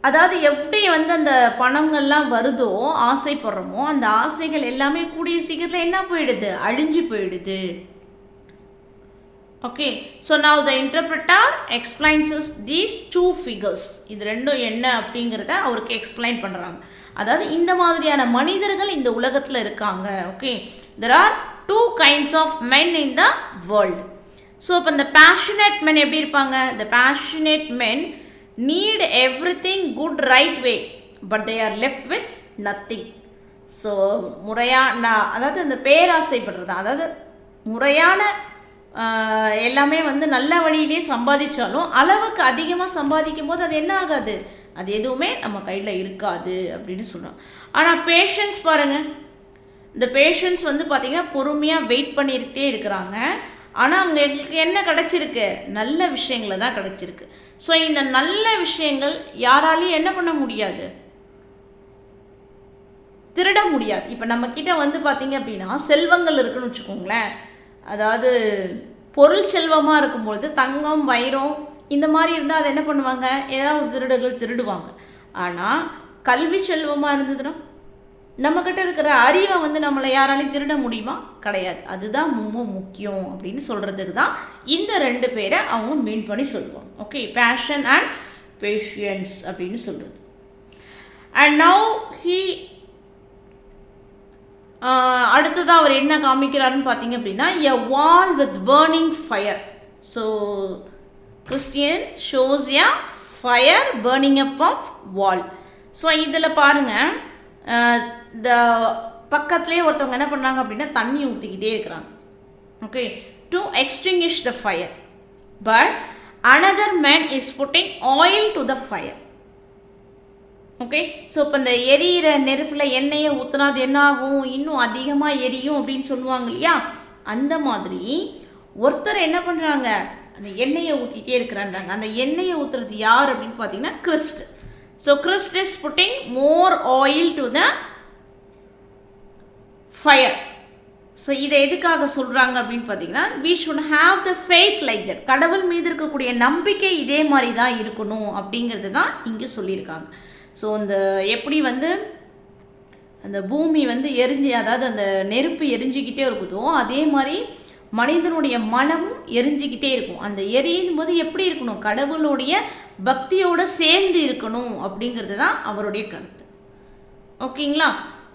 அதாவது எப்படி வந்து அந்த பணங்கள்லாம் வருதோ, ஆசைப்படுறோமோ, அந்த ஆசைகள் எல்லாமே கூடிய சீக்கிரத்தில் என்ன போயிடுது, அழிஞ்சு போயிடுது. Okay. So now the interpreter explains these two figures. இது ரெண்டும் என்ன அப்படிங்கிறத அவருக்கு எக்ஸ்பிளைன் பண்ணுறாங்க. அதாவது இந்த மாதிரியான மனிதர்கள் இந்த உலகத்தில் இருக்காங்க. Okay. There are two kinds of men in the world. So இப்போ இந்த பேஷனேட் மென் எப்படி இருப்பாங்க, the passionate men need everything good right way but they are left with nothing. So அதாவது அந்த பேராசைப்படுறது, அதாவது முறையான எல்லாமே வந்து நல்ல வழியிலே சம்பாதிச்சாலும் அளவுக்கு அதிகமாக சம்பாதிக்கும் போது அது என்ன ஆகாது, அது எதுவுமே நம்ம கையில் இருக்காது அப்படின்னு சொல்கிறோம். ஆனால் பேஷன்ஸ் பாருங்கள், இந்த பேஷன்ஸ் வந்து பார்த்திங்கன்னா பொறுமையாக வெயிட் பண்ணிக்கிட்டே இருக்கிறாங்க. ஆனால் அவங்களுக்கு என்ன கிடச்சிருக்கு, நல்ல விஷயங்களை தான் கிடச்சிருக்கு. ஸோ இந்த நல்ல விஷயங்கள் யாராலையும் என்ன பண்ண முடியாது, திருட முடியாது. இப்போ நம்மக்கிட்ட வந்து பார்த்திங்க அப்படின்னா செல்வங்கள் இருக்குன்னு வச்சுக்கோங்களேன். அதாவது பொருள் செல்வமாக இருக்கும்பொழுது தங்கம் வைரம் இந்த மாதிரி இருந்தால் அதை என்ன பண்ணுவாங்க, ஏதாவது ஒரு திருடர்கள் திருடுவாங்க. ஆனால் கல்வி செல்வமாக இருந்ததுன்னா நம்மக்கிட்ட இருக்கிற அறிவை வந்து நம்மளை யாராலையும் திருட முடியுமா, கிடையாது. அதுதான் ரொம்ப முக்கியம் அப்படின்னு சொல்கிறதுக்கு தான் இந்த ரெண்டு பேரை அவங்க மீன் பண்ணி சொல்லுவாங்க. ஓகே. பேஷன் அண்ட் பேஷியன்ஸ் அப்படின்னு சொல்கிறது. அண்ட் நவ் ஹீ அடுத்ததாக அவர் என்ன காமிக்கிறாருன்னு பார்த்தீங்க அப்படின்னா, a wall with burning fire. So Christian shows a fire burning up of wall. So இதில் பாருங்கள், இந்த பக்கத்துலேயே ஒருத்தவங்க என்ன பண்ணுறாங்க அப்படின்னா தண்ணி ஊற்றிக்கிட்டே இருக்கிறாங்க. Okay. To extinguish the fire. But another man is putting oil to the fire. Okay, so இப்போ இந்த எரியிற நெருப்பில் எண்ணெயை ஊற்றினா அது என்ன ஆகும், இன்னும் அதிகமாக எரியும் அப்படின்னு சொல்லுவாங்க இல்லையா. அந்த மாதிரி ஒருத்தர் என்ன பண்ணுறாங்க, அந்த எண்ணெயை ஊற்றிட்டே இருக்கிறான்றாங்க. அந்த எண்ணெயை ஊற்றுறது யார் அப்படின்னு பார்த்தீங்கன்னா Christ. So Christ is putting more oil to the fire. So இதை எதுக்காக சொல்கிறாங்க அப்படின்னு பார்த்தீங்கன்னா, we should have the faith like that. கடவுள் மீது இருக்கக்கூடிய நம்பிக்கை இதே மாதிரி தான் இருக்கணும் அப்படிங்கிறது தான் இங்கே சொல்லியிருக்காங்க. ஸோ இந்த எப்படி வந்து அந்த பூமி வந்து எரிஞ்சு, அதாவது அந்த நெருப்பு எரிஞ்சிக்கிட்டே இருக்குதோ அதே மாதிரி மனிதனுடைய மனமும் எரிஞ்சிக்கிட்டே இருக்கும். அந்த எரியும் போது எப்படி இருக்கணும், கடவுளுடைய பக்தியோடு சேர்ந்து இருக்கணும் அப்படிங்கிறது தான் அவருடைய கருத்து. ஓகேங்களா.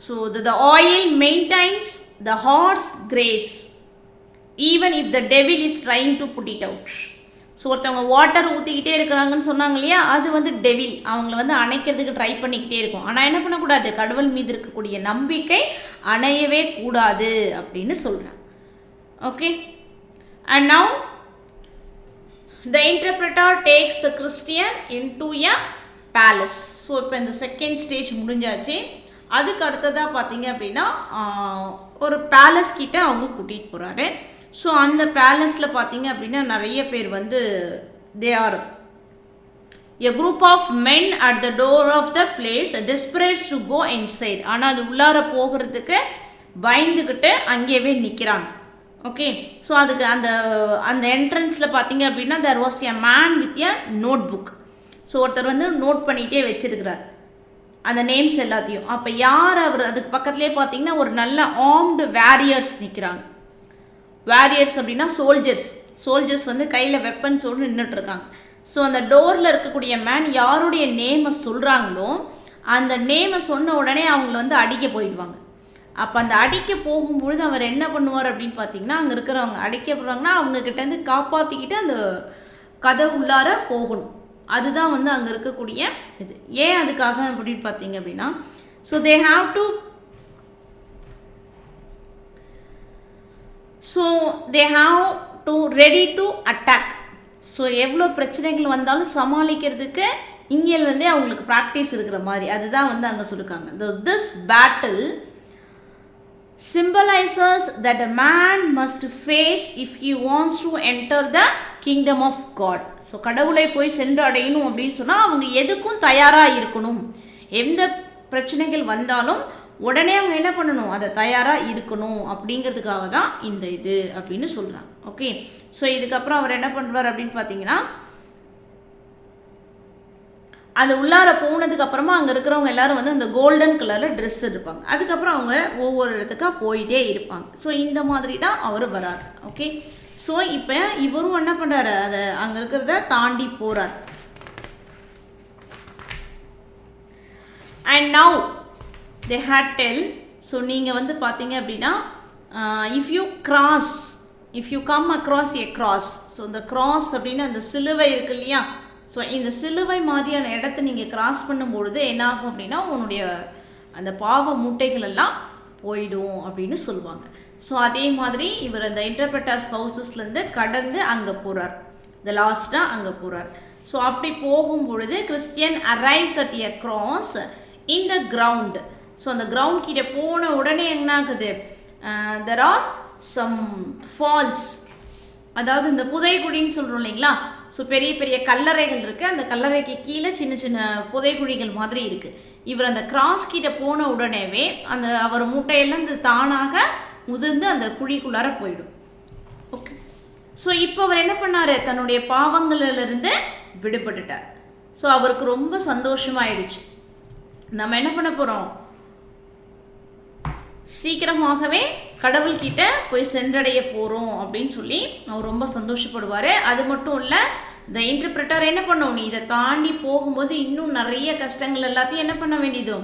So the oil maintains the heart's grace even if the devil is trying to put it out. So ஒருத்தவங்க வாட்டர் ஊற்றிக்கிட்டே இருக்கிறாங்கன்னு சொன்னாங்க இல்லையா, அது வந்து டெவில் அவங்கள வந்து அணைக்கிறதுக்கு ட்ரை பண்ணிக்கிட்டே இருக்கும். ஆனால் என்ன பண்ணக்கூடாது, கடவுள் மீது இருக்கக்கூடிய நம்பிக்கை அணையவே கூடாது அப்படின்னு சொல்கிறாங்க. Okay, and now the interpreter takes the Christian into a palace. So இப்போ இந்த செகண்ட் ஸ்டேஜ் முடிஞ்சாச்சு. அதுக்கு அடுத்ததாக பார்த்தீங்க அப்படின்னா ஒரு பேலஸ் கிட்ட அவங்க கூட்டிகிட்டு போகிறாரு. ஸோ அந்த பேலஸில் பார்த்தீங்க அப்படின்னா நிறைய பேர் வந்து they are a group of men at the door of the place desperates to go inside. ஆனால் அது உள்ளார போகிறதுக்கு பயந்துக்கிட்டு அங்கேயே நிற்கிறாங்க. ஓகே, ஸோ அதுக்கு அந்த அந்த என்ட்ரன்ஸில் பார்த்தீங்க அப்படின்னா there was a man with a note book. So ஒருத்தர் வந்து நோட் பண்ணிகிட்டே வச்சிருக்கிறார் அந்த நேம்ஸ் எல்லாத்தையும். அப்போ யார் அவர், அதுக்கு பக்கத்துலேயே பார்த்தீங்கன்னா ஒரு நல்ல ஆர்ம்டு வேரியர்ஸ் நிற்கிறாங்க. வேரியர்ஸ் அப்படின்னா சோல்ஜர்ஸ் வந்து கையில் வெப்பன்ஸோடு நின்றுட்டுருக்காங்க. ஸோ அந்த டோரில் இருக்கக்கூடிய மேன் யாருடைய நேமை சொல்கிறாங்களோ அந்த நேமை சொன்ன உடனே அவங்கள வந்து அடிக்க போயிடுவாங்க. அப்போ அந்த அடிக்க போகும்பொழுது அவர் என்ன பண்ணுவார் அப்படின்னு பார்த்தீங்கன்னா, அங்கே இருக்கிறவங்க அடிக்க போகிறாங்கன்னா அவங்கக்கிட்டேருந்து காப்பாற்றிக்கிட்டு அந்த கதை உள்ளார போகணும். அதுதான் வந்து அங்கே இருக்கக்கூடிய இது. ஏன் அதுக்காக அப்படின்னு பார்த்தீங்க அப்படின்னா, so they have to ready to attack. So எவ்வளோ பிரச்சனைகள் வந்தாலும் சமாளிக்கிறதுக்கு இங்கேருந்தே அவங்களுக்கு ப்ராக்டிஸ் இருக்கிற மாதிரி அதுதான் வந்து அங்கே சொல்லியிருக்காங்க. This battle symbolizes that a man must face if he wants to enter the kingdom of God. So கடவுளை போய் சென்று அடையணும் அப்படின்னு சொன்னால் அவங்க எதுக்கும் தயாராக இருக்கணும். எந்த பிரச்சனைகள் வந்தாலும் உடனே அவங்க என்ன பண்ணணும், அதை தயாராக இருக்கணும் அப்படிங்கிறதுக்காக தான் இந்த இது அப்படின்னு சொல்கிறாங்க. ஓகே, ஸோ இதுக்கப்புறம் அவர் என்ன பண்ணுவார் அப்படின்னு பார்த்தீங்கன்னா, அந்த உள்ளார போனதுக்கு அப்புறமா அங்கே இருக்கிறவங்க எல்லாரும் வந்து அந்த கோல்டன் கலரில் ட்ரெஸ் இருப்பாங்க. அதுக்கப்புறம் அவங்க ஒவ்வொரு இடத்துக்காக போயிட்டே இருப்பாங்க. ஸோ இந்த மாதிரி தான் அவர் வரார். ஓகே, ஸோ இப்போ இவரும் என்ன பண்ணுறாரு, அதை அங்கே இருக்கிறத தாண்டி போகிறார். And now they hate tell. So நீங்கள் வந்து பார்த்தீங்க அப்படின்னா if you come across a cross. So இந்த கிராஸ் அப்படின்னா அந்த சிலுவை இருக்கு இல்லையா, ஸோ இந்த சிலுவை மாதிரியான இடத்த நீங்கள் கிராஸ் பண்ணும்பொழுது என்னாகும் அப்படின்னா உன்னுடைய அந்த பாவ மூட்டைகள் எல்லாம் போயிடும் அப்படின்னு சொல்லுவாங்க. ஸோ அதே மாதிரி இவர் அந்த இன்டர்பிரட்டர்ஸ் ஹவுசஸ்லேருந்து கடந்து அங்கே போகிறார், இந்த லாஸ்ட்டாக அங்கே போகிறார். ஸோ அப்படி போகும்பொழுது Christian arrives at a cross in the ground. So அந்த கிரவுண்ட் கிட்ட போன உடனே என்ன ஆகுது, தெர் ஆர் சம் ஃபால்ஸ், அதாவது இந்த புதைக்குழின்னு சொல்கிறோம் இல்லைங்களா. ஸோ பெரிய பெரிய கல்லறைகள் இருக்குது, அந்த கல்லறைக்கு கீழே சின்ன சின்ன புதைக்குழிகள் மாதிரி இருக்குது. இவர் அந்த கிராஸ் கிட்ட போன உடனேவே அந்த அவர் மூட்டையெல்லாம் தானாக உதிர்ந்து அந்த குழிக்குள்ளார போயிடும். ஓகே, ஸோ இப்போ அவர் என்ன பண்ணார், தன்னுடைய பாவங்களிலிருந்து விடுபட்டுட்டார். ஸோ அவருக்கு ரொம்ப சந்தோஷமாயிடுச்சு. நம்ம என்ன பண்ண போகிறோம், சீக்கிரமாகவே கடவுள்கிட்ட போய் சென்றடைய போகிறோம் அப்படின்னு சொல்லி அவர் ரொம்ப சந்தோஷப்படுவார். அது மட்டும் இல்லை, இந்த இன்டர்பிரட்டர் என்ன பண்ணும், நீ இதை தாண்டி போகும்போது இன்னும் நிறைய கஷ்டங்கள் எல்லாத்தையும் என்ன பண்ண வேண்டியதோ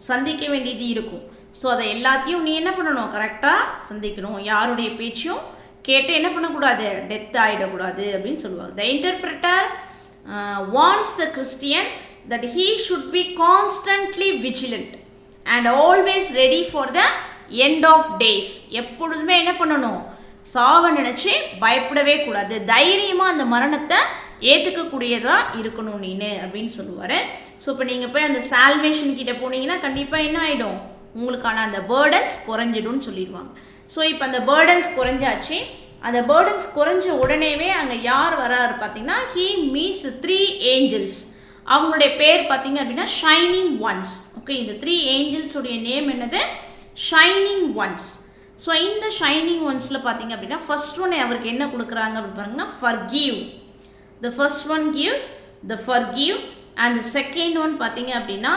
சந்திக்க வேண்டியது இருக்கும். ஸோ அதை எல்லாத்தையும் நீ என்ன பண்ணணும், கரெக்டாக சந்திக்கணும். யாருடைய பேச்சும் கேட்டு என்ன பண்ணக்கூடாது, டெத் ஆகிடக்கூடாது அப்படின்னு சொல்லுவாங்க. The interpreter wants the Christian that he should be constantly vigilant and always ready for the end of days. எப்பொழுதுமே என்ன பண்ணணும், சாவ நினச்சி பயப்படவே கூடாது, தைரியமாக அந்த மரணத்தை ஏற்றுக்கக்கூடியதாக இருக்கணும் நீனு அப்படின்னு சொல்லுவார். ஸோ இப்போ நீங்கள் போய் அந்த சால்வேஷன் கிட்ட போனீங்கன்னா கண்டிப்பாக என்ன ஆகிடும், உங்களுக்கான அந்த பேர்டன்ஸ் குறைஞ்சிடும்னு சொல்லிடுவாங்க. ஸோ இப்போ அந்த பேர்டன்ஸ் குறைஞ்சாச்சு. அந்த பேர்டன்ஸ் குறைஞ்ச உடனேவே அங்கே யார் வராரு பார்த்தீங்கன்னா, ஹீ மீட்ஸ் 3 ஏஞ்சல்ஸ். அவங்களுடைய பேர் பார்த்தீங்க அப்படின்னா ஷைனிங் ஒன்ஸ். ஓகே, இந்த 3 ஏஞ்சல்ஸுடைய நேம் என்னது, ஷைனிங் ஒன்ஸ். ஸோ இந்த ஷைனிங் ஒன்ஸில் பார்த்தீங்க அப்படின்னா ஃபர்ஸ்ட் ஒன் அவருக்கு என்ன கொடுக்குறாங்க அப்படின்னு பாருங்கன்னா, forgive. The first one gives the forgive and the second one பார்த்தீங்க அப்படின்னா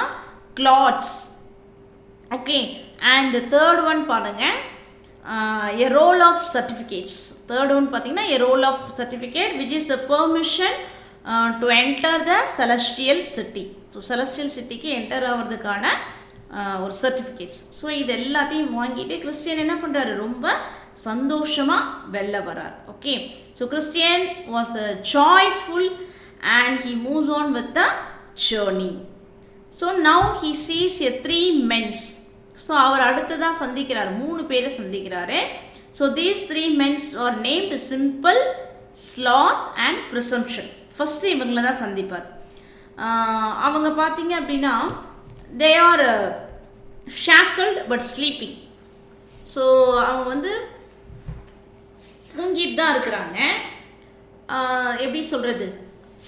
clothes. Okay, and the third one பாருங்கள், a roll of certificates. Third one பார்த்தீங்கன்னா a roll of certificate which is a permission to enter the celestial city. ஸோ celestial cityக்கு enter ஆகிறதுக்கான ஒரு certificates. So இது எல்லாத்தையும் வாங்கிட்டு கிறிஸ்டியன் என்ன பண்ணுறாரு, ரொம்ப சந்தோஷமாக வெளில வரார். Okay, so Christian was joyful and he moves on with the journey. So now he sees a 3 men. So அவர் அடுத்ததாக சந்திக்கிறார், 3 பேரை சந்திக்கிறாரு. So these 3 men are named Simple, Sloth and Presumption. First இவங்கள தான் சந்திப்பார். அவங்க பார்த்தீங்க அப்படின்னா they are shackled but sleeping. So அவங்க வந்து தூங்கிட்டு தான் இருக்கிறாங்க. எப்படி சொல்கிறது,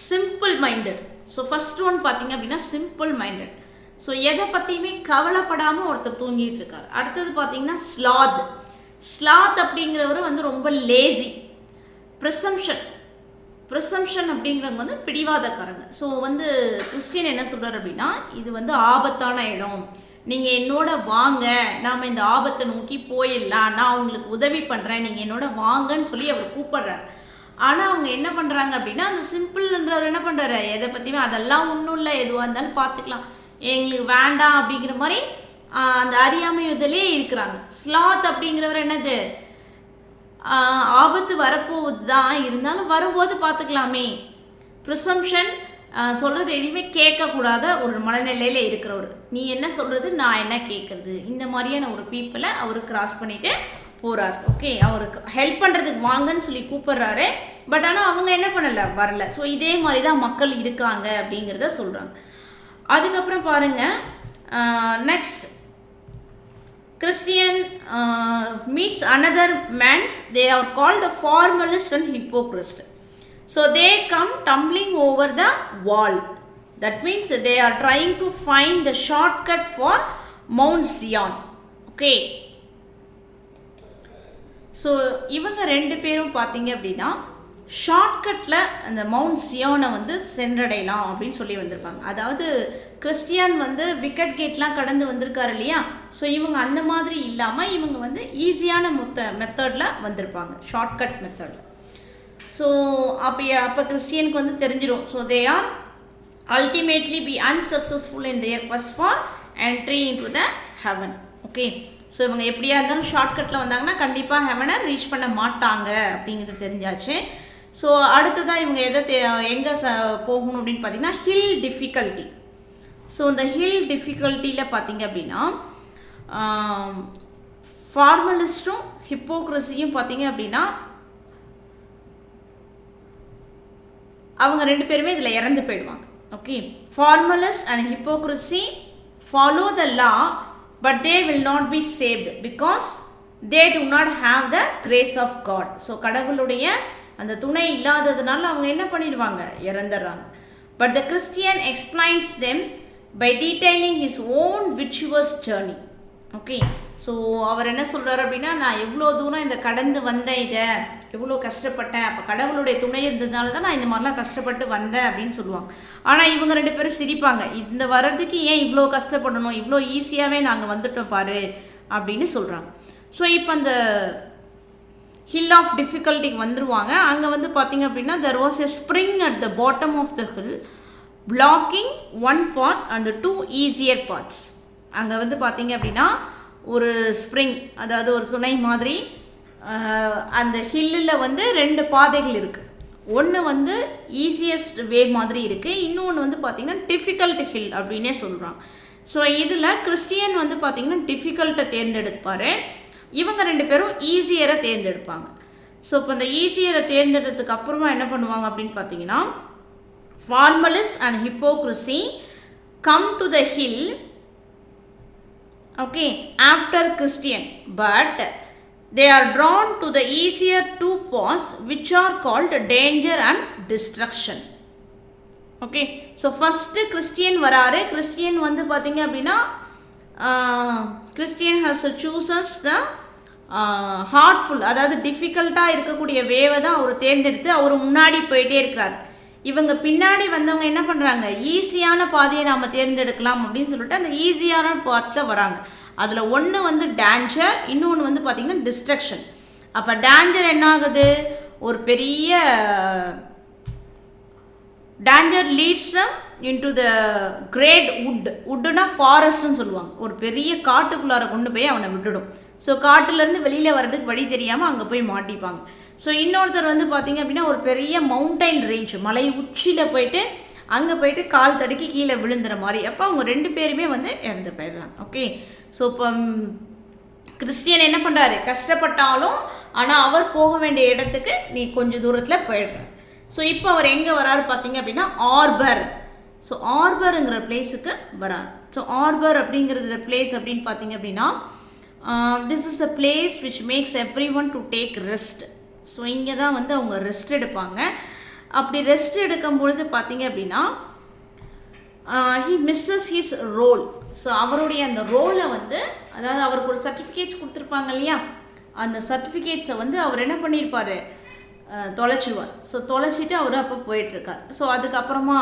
simple minded. So first one பார்த்தீங்க அப்படின்னா சிம்பிள் மைண்டட். ஸோ எதை பற்றியுமே கவலைப்படாமல் ஒருத்தர் தூங்கிட்டு இருக்கார். அடுத்தது பார்த்தீங்கன்னா ஸ்லாத். ஸ்லாத் அப்படிங்கிறவர் வந்து ரொம்ப லேசி. ப்ரிசம்ஷன் அப்படிங்கிறவங்க வந்து பிடிவாதக்காரங்க. ஸோ வந்து கிறிஸ்டியன் என்ன சொல்கிறார் அப்படின்னா, இது வந்து ஆபத்தான இடம், நீங்கள் என்னோட வாங்க, நாம் இந்த ஆபத்தை நோக்கி போயிடலாம், நான் உங்களுக்கு உதவி பண்ணுறேன், நீங்கள் என்னோட வாங்கன்னு சொல்லி அவர் கூப்பிடுறார். ஆனால் அவங்க என்ன பண்ணுறாங்க அப்படின்னா, அந்த சிம்பிள்ன்றவர் என்ன பண்ணுறாரு, எதை பற்றியுமே அதெல்லாம் ஒன்றும் இல்லை, எதுவாக இருந்தாலும் பார்த்துக்கலாம், எங்களுக்கு வேண்டாம் அப்படிங்கிற மாதிரி அந்த அறியாமை இதிலே இருக்கிறாங்க. ஸ்லாத் அப்படிங்கிறவர் என்னது, ஆபத்து வரப்போகுது தான், இருந்தாலும் வரும்போது பார்த்துக்கலாமே. ப்ரிசம்ஷன் சொல்கிறது எதுவுமே கேட்கக்கூடாத ஒரு மனநிலையில் இருக்கிறவர். நீ என்ன சொல்கிறது, நான் என்ன கேட்குறது, இந்த மாதிரியான ஒரு பீப்புளை அவர் கிராஸ் பண்ணிவிட்டு போகிறார். ஓகே, அவருக்கு ஹெல்ப் பண்ணுறதுக்கு வாங்கன்னு சொல்லி கூப்பிட்றாரு. பட் ஆனால் அவங்க என்ன பண்ணலை, வரல. ஸோ இதே மாதிரி தான் மக்கள் இருக்காங்க அப்படிங்கிறத சொல்கிறாங்க. அதுக்கப்புறம் பாருங்கள், next Christian meets another man. They are called a formalist and hypocrite. So they come tumbling over the wall. That means they are trying to find the shortcut for Mount Zion. Okay. So இவங்க 2 பேரும் பார்த்தீங்க அப்படின்னா ஷார்ட்கட்டில் அந்த mount சியோனை வந்து சென்றடையலாம் அப்படின்னு சொல்லி வந்திருப்பாங்க. அதாவது கிறிஸ்டியன் வந்து விக்கெட் கேட்லாம் கடந்து வந்திருக்காரு இல்லையா. ஸோ இவங்க அந்த மாதிரி இல்லாமல் இவங்க வந்து ஈஸியான மெத்தடில் வந்திருப்பாங்க, ஷார்ட்கட் மெத்தடில். ஸோ அப்போ கிறிஸ்டியனுக்கு வந்து தெரிஞ்சிடும். So they are ultimately be unsuccessful in their quest for entry into the heaven. Okay, so இவங்க எப்படியா இருந்தாலும் ஷார்ட்கட்டில் வந்தாங்கன்னா கண்டிப்பாக ஹெவனை ரீச் பண்ண மாட்டாங்க அப்படிங்கிறது தெரிஞ்சாச்சு. ஸோ அடுத்ததாக இவங்க எங்கே போகணும் அப்படின்னு பார்த்தீங்கன்னா ஹில் டிஃபிகல்ட்டி. ஸோ இந்த ஹில் டிஃபிகல்ட்டியில் பார்த்தீங்க அப்படின்னா ஃபார்மலிஸ்ட்டும் ஹிப்போக்ரஸியும் பார்த்தீங்க அப்படின்னா அவங்க 2 பேருமே இதில் இறந்து போயிடுவாங்க. Okay, Formalist and Hypocrisy follow the law but they will not be saved because they do not have the grace of God. So கடவுளுடைய அந்த துணை இல்லாததுனால அவங்க என்ன பண்ணிடுவாங்க, இறந்துடுறாங்க. But the Christian explains them by detailing his own virtuous journey. Okay, so அவர் என்ன சொல்கிறார் அப்படின்னா, நான் எவ்வளோ தூரம் இந்த கடந்து வந்தேன், இதை எவ்வளோ கஷ்டப்பட்டேன், அப்போ கடவுளுடைய துணை இருந்ததுனால தான் நான் இந்த மாதிரிலாம் கஷ்டப்பட்டு வந்தேன் அப்படின்னு சொல்லுவாங்க. ஆனால் இவங்க 2 பேரும் சிரிப்பாங்க, இந்த வர்றதுக்கு ஏன் இவ்வளோ கஷ்டப்படணும், இவ்வளோ ஈஸியாகவே நாங்கள் வந்துட்டோம் பாரு அப்படின்னு சொல்கிறாங்க. ஸோ இப்போ அந்த ஹில் ஆஃப் டிஃபிகல்ட்டிக்கு வந்துடுவாங்க. அங்கே வந்து பார்த்திங்க அப்படின்னா there was a spring at the bottom of the hill blocking 1 path and 2 easier paths. அங்கே வந்து பார்த்திங்க அப்படின்னா ஒரு ஸ்ப்ரிங், அதாவது ஒரு சுனை மாதிரி அந்த ஹில்லில் வந்து 2 பாதைகள் இருக்குது. ஒன்று வந்து ஈஸியஸ்ட் வே மாதிரி இருக்குது, இன்னொன்று வந்து பார்த்திங்கன்னா டிஃபிகல்ட் ஹில் அப்படின்னே சொல்கிறாங்க. ஸோ இதில் கிறிஸ்டியன் வந்து பார்த்திங்கன்னா டிஃபிகல்ட்டை தேர்ந்தெடுப்பார், இவங்க 2 பேரும் ஈஸியரை தேர்ந்தெடுப்பாங்க. ஸோ இப்போ இந்த ஈஸியரை தேர்ந்தெடுத்ததுக்கு அப்புறமா என்ன பண்ணுவாங்க அப்படின்னு பார்த்தீங்கன்னா, Formalist and Hypocrisy come to the hill, okay, after Christian, but they are drawn to the easier two paths which are called danger and destruction. Okay, so first Christian வராரு. Christian வந்து பார்த்தீங்க அப்படின்னா, Christian has chooses the hardful, அதாவது டிஃபிகல்ட்டாக இருக்கக்கூடிய வேவை தான் அவர் தேர்ந்தெடுத்து அவர் முன்னாடி போயிட்டே இருக்கிறார். இவங்க பின்னாடி வந்தவங்க என்ன பண்ணுறாங்க, ஈஸியான பாதையை நாம் தேர்ந்தெடுக்கலாம் அப்படின்னு சொல்லிட்டு அந்த ஈஸியான பாத்தில் வராங்க. அதில் ஒன்று வந்து டேஞ்சர், இன்னொன்று வந்து பார்த்திங்கன்னா டிஸ்ட்ரக்ஷன். அப்போ டேஞ்சர் என்ன ஆகுது, ஒரு பெரிய danger leads into the great வுட்டுனா ஃபாரஸ்ட்னு சொல்லுவாங்க. ஒரு பெரிய காட்டுக்குள்ளார கொண்டு போய் அவனை விட்டுடும். ஸோ காட்டுலேருந்து வெளியில் வர்றதுக்கு வழி தெரியாமல் அங்கே போய் மாட்டிப்பாங்க. ஸோ இன்னொருத்தர் வந்து பார்த்திங்க அப்படின்னா ஒரு பெரிய மவுண்டைன் ரேஞ்ச், மலை உச்சியில் போயிட்டு அங்கே போயிட்டு கால் தடுக்கி கீழே விழுந்துற மாதிரி. அப்போ அவங்க 2 பேருமே வந்து இறந்து போயிடுறாங்க. ஓகே, ஸோ இப்போ கிறிஸ்டியன் என்ன பண்ணுறாரு, கஷ்டப்பட்டாலும் ஆனால் அவர் போக வேண்டிய இடத்துக்கு நீ கொஞ்சம் தூரத்தில் போயிடுறாரு. ஸோ இப்போ அவர் எங்கே வராரு பார்த்தீங்க அப்படின்னா ஆர்பர். ஸோ ஆர்பருங்கிற பிளேஸுக்கு வரார். ஸோ ஆர்பர் அப்படிங்கிறது பிளேஸ் அப்படின்னு பார்த்தீங்க அப்படின்னா, this is the place which makes every one to take rest. So இங்கே தான் வந்து அவங்க ரெஸ்ட் எடுப்பாங்க. அப்படி ரெஸ்ட் எடுக்கும் பொழுது பார்த்தீங்க அப்படின்னா he misses his roll. So அவருடைய அந்த ரோலை வந்து, அதாவது அவருக்கு ஒரு சர்டிஃபிகேட்ஸ் கொடுத்துருப்பாங்க இல்லையா, அந்த சர்டிஃபிகேட்ஸை வந்து அவர் என்ன பண்ணியிருப்பார், தொலைச்சிடுவார். ஸோ தொலைச்சிட்டு அவர் அப்போ போயிட்டுருக்கார். ஸோ அதுக்கப்புறமா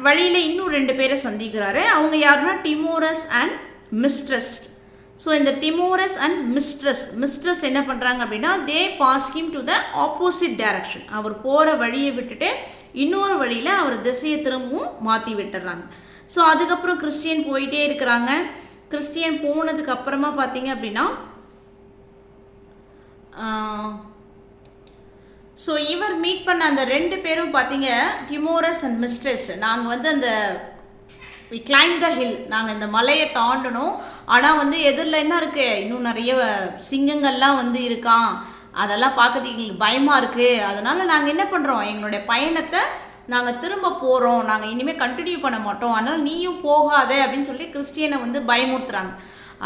வழியில் இன்னும் 2 பேரை சந்திக்கிறாரு. அவங்க யாருன்னா டிமோரஸ் அண்ட் மிஸ்ட்ரஸ்ட். ஸோ இந்த டிமோரஸ் அண்ட் மிஸ்ட்ரஸ் என்ன பண்ணுறாங்க அப்படின்னா, they pass him to the opposite direction. அவர் போகிற வழியை விட்டுட்டு இன்னொரு வழியில் அவர் திசையை திரும்பவும் மாற்றி விட்டுறாங்க. ஸோ அதுக்கப்புறம் கிறிஸ்டியன் போயிட்டே இருக்கிறாங்க. கிறிஸ்டியன் போனதுக்கு அப்புறமா பார்த்தீங்க அப்படின்னா, ஸோ இவர் மீட் பண்ண அந்த 2 பேரும் பார்த்தீங்க, டிமோரஸ் அண்ட் மிஸ்ட்ரஸ், நாங்கள் வந்து அந்த we climbed the hill, நாங்கள் இந்த மலையை தாண்டணும், ஆனால் வந்து எதிரில் என்ன இருக்குது, இன்னும் நிறைய சிங்கங்கள்லாம் வந்து இருக்கான், அதெல்லாம் பார்க்கறதுக்கு எங்களுக்கு பயமாக இருக்குது. அதனால் நாங்கள் என்ன பண்ணுறோம், எங்களுடைய பயணத்தை நாங்கள் திரும்ப போகிறோம், நாங்கள் இனிமேல் கண்டினியூ பண்ண மாட்டோம், அதனால் நீயும் போகாத அப்படின்னு சொல்லி கிறிஸ்டியனை வந்து பயமுறுத்துறாங்க.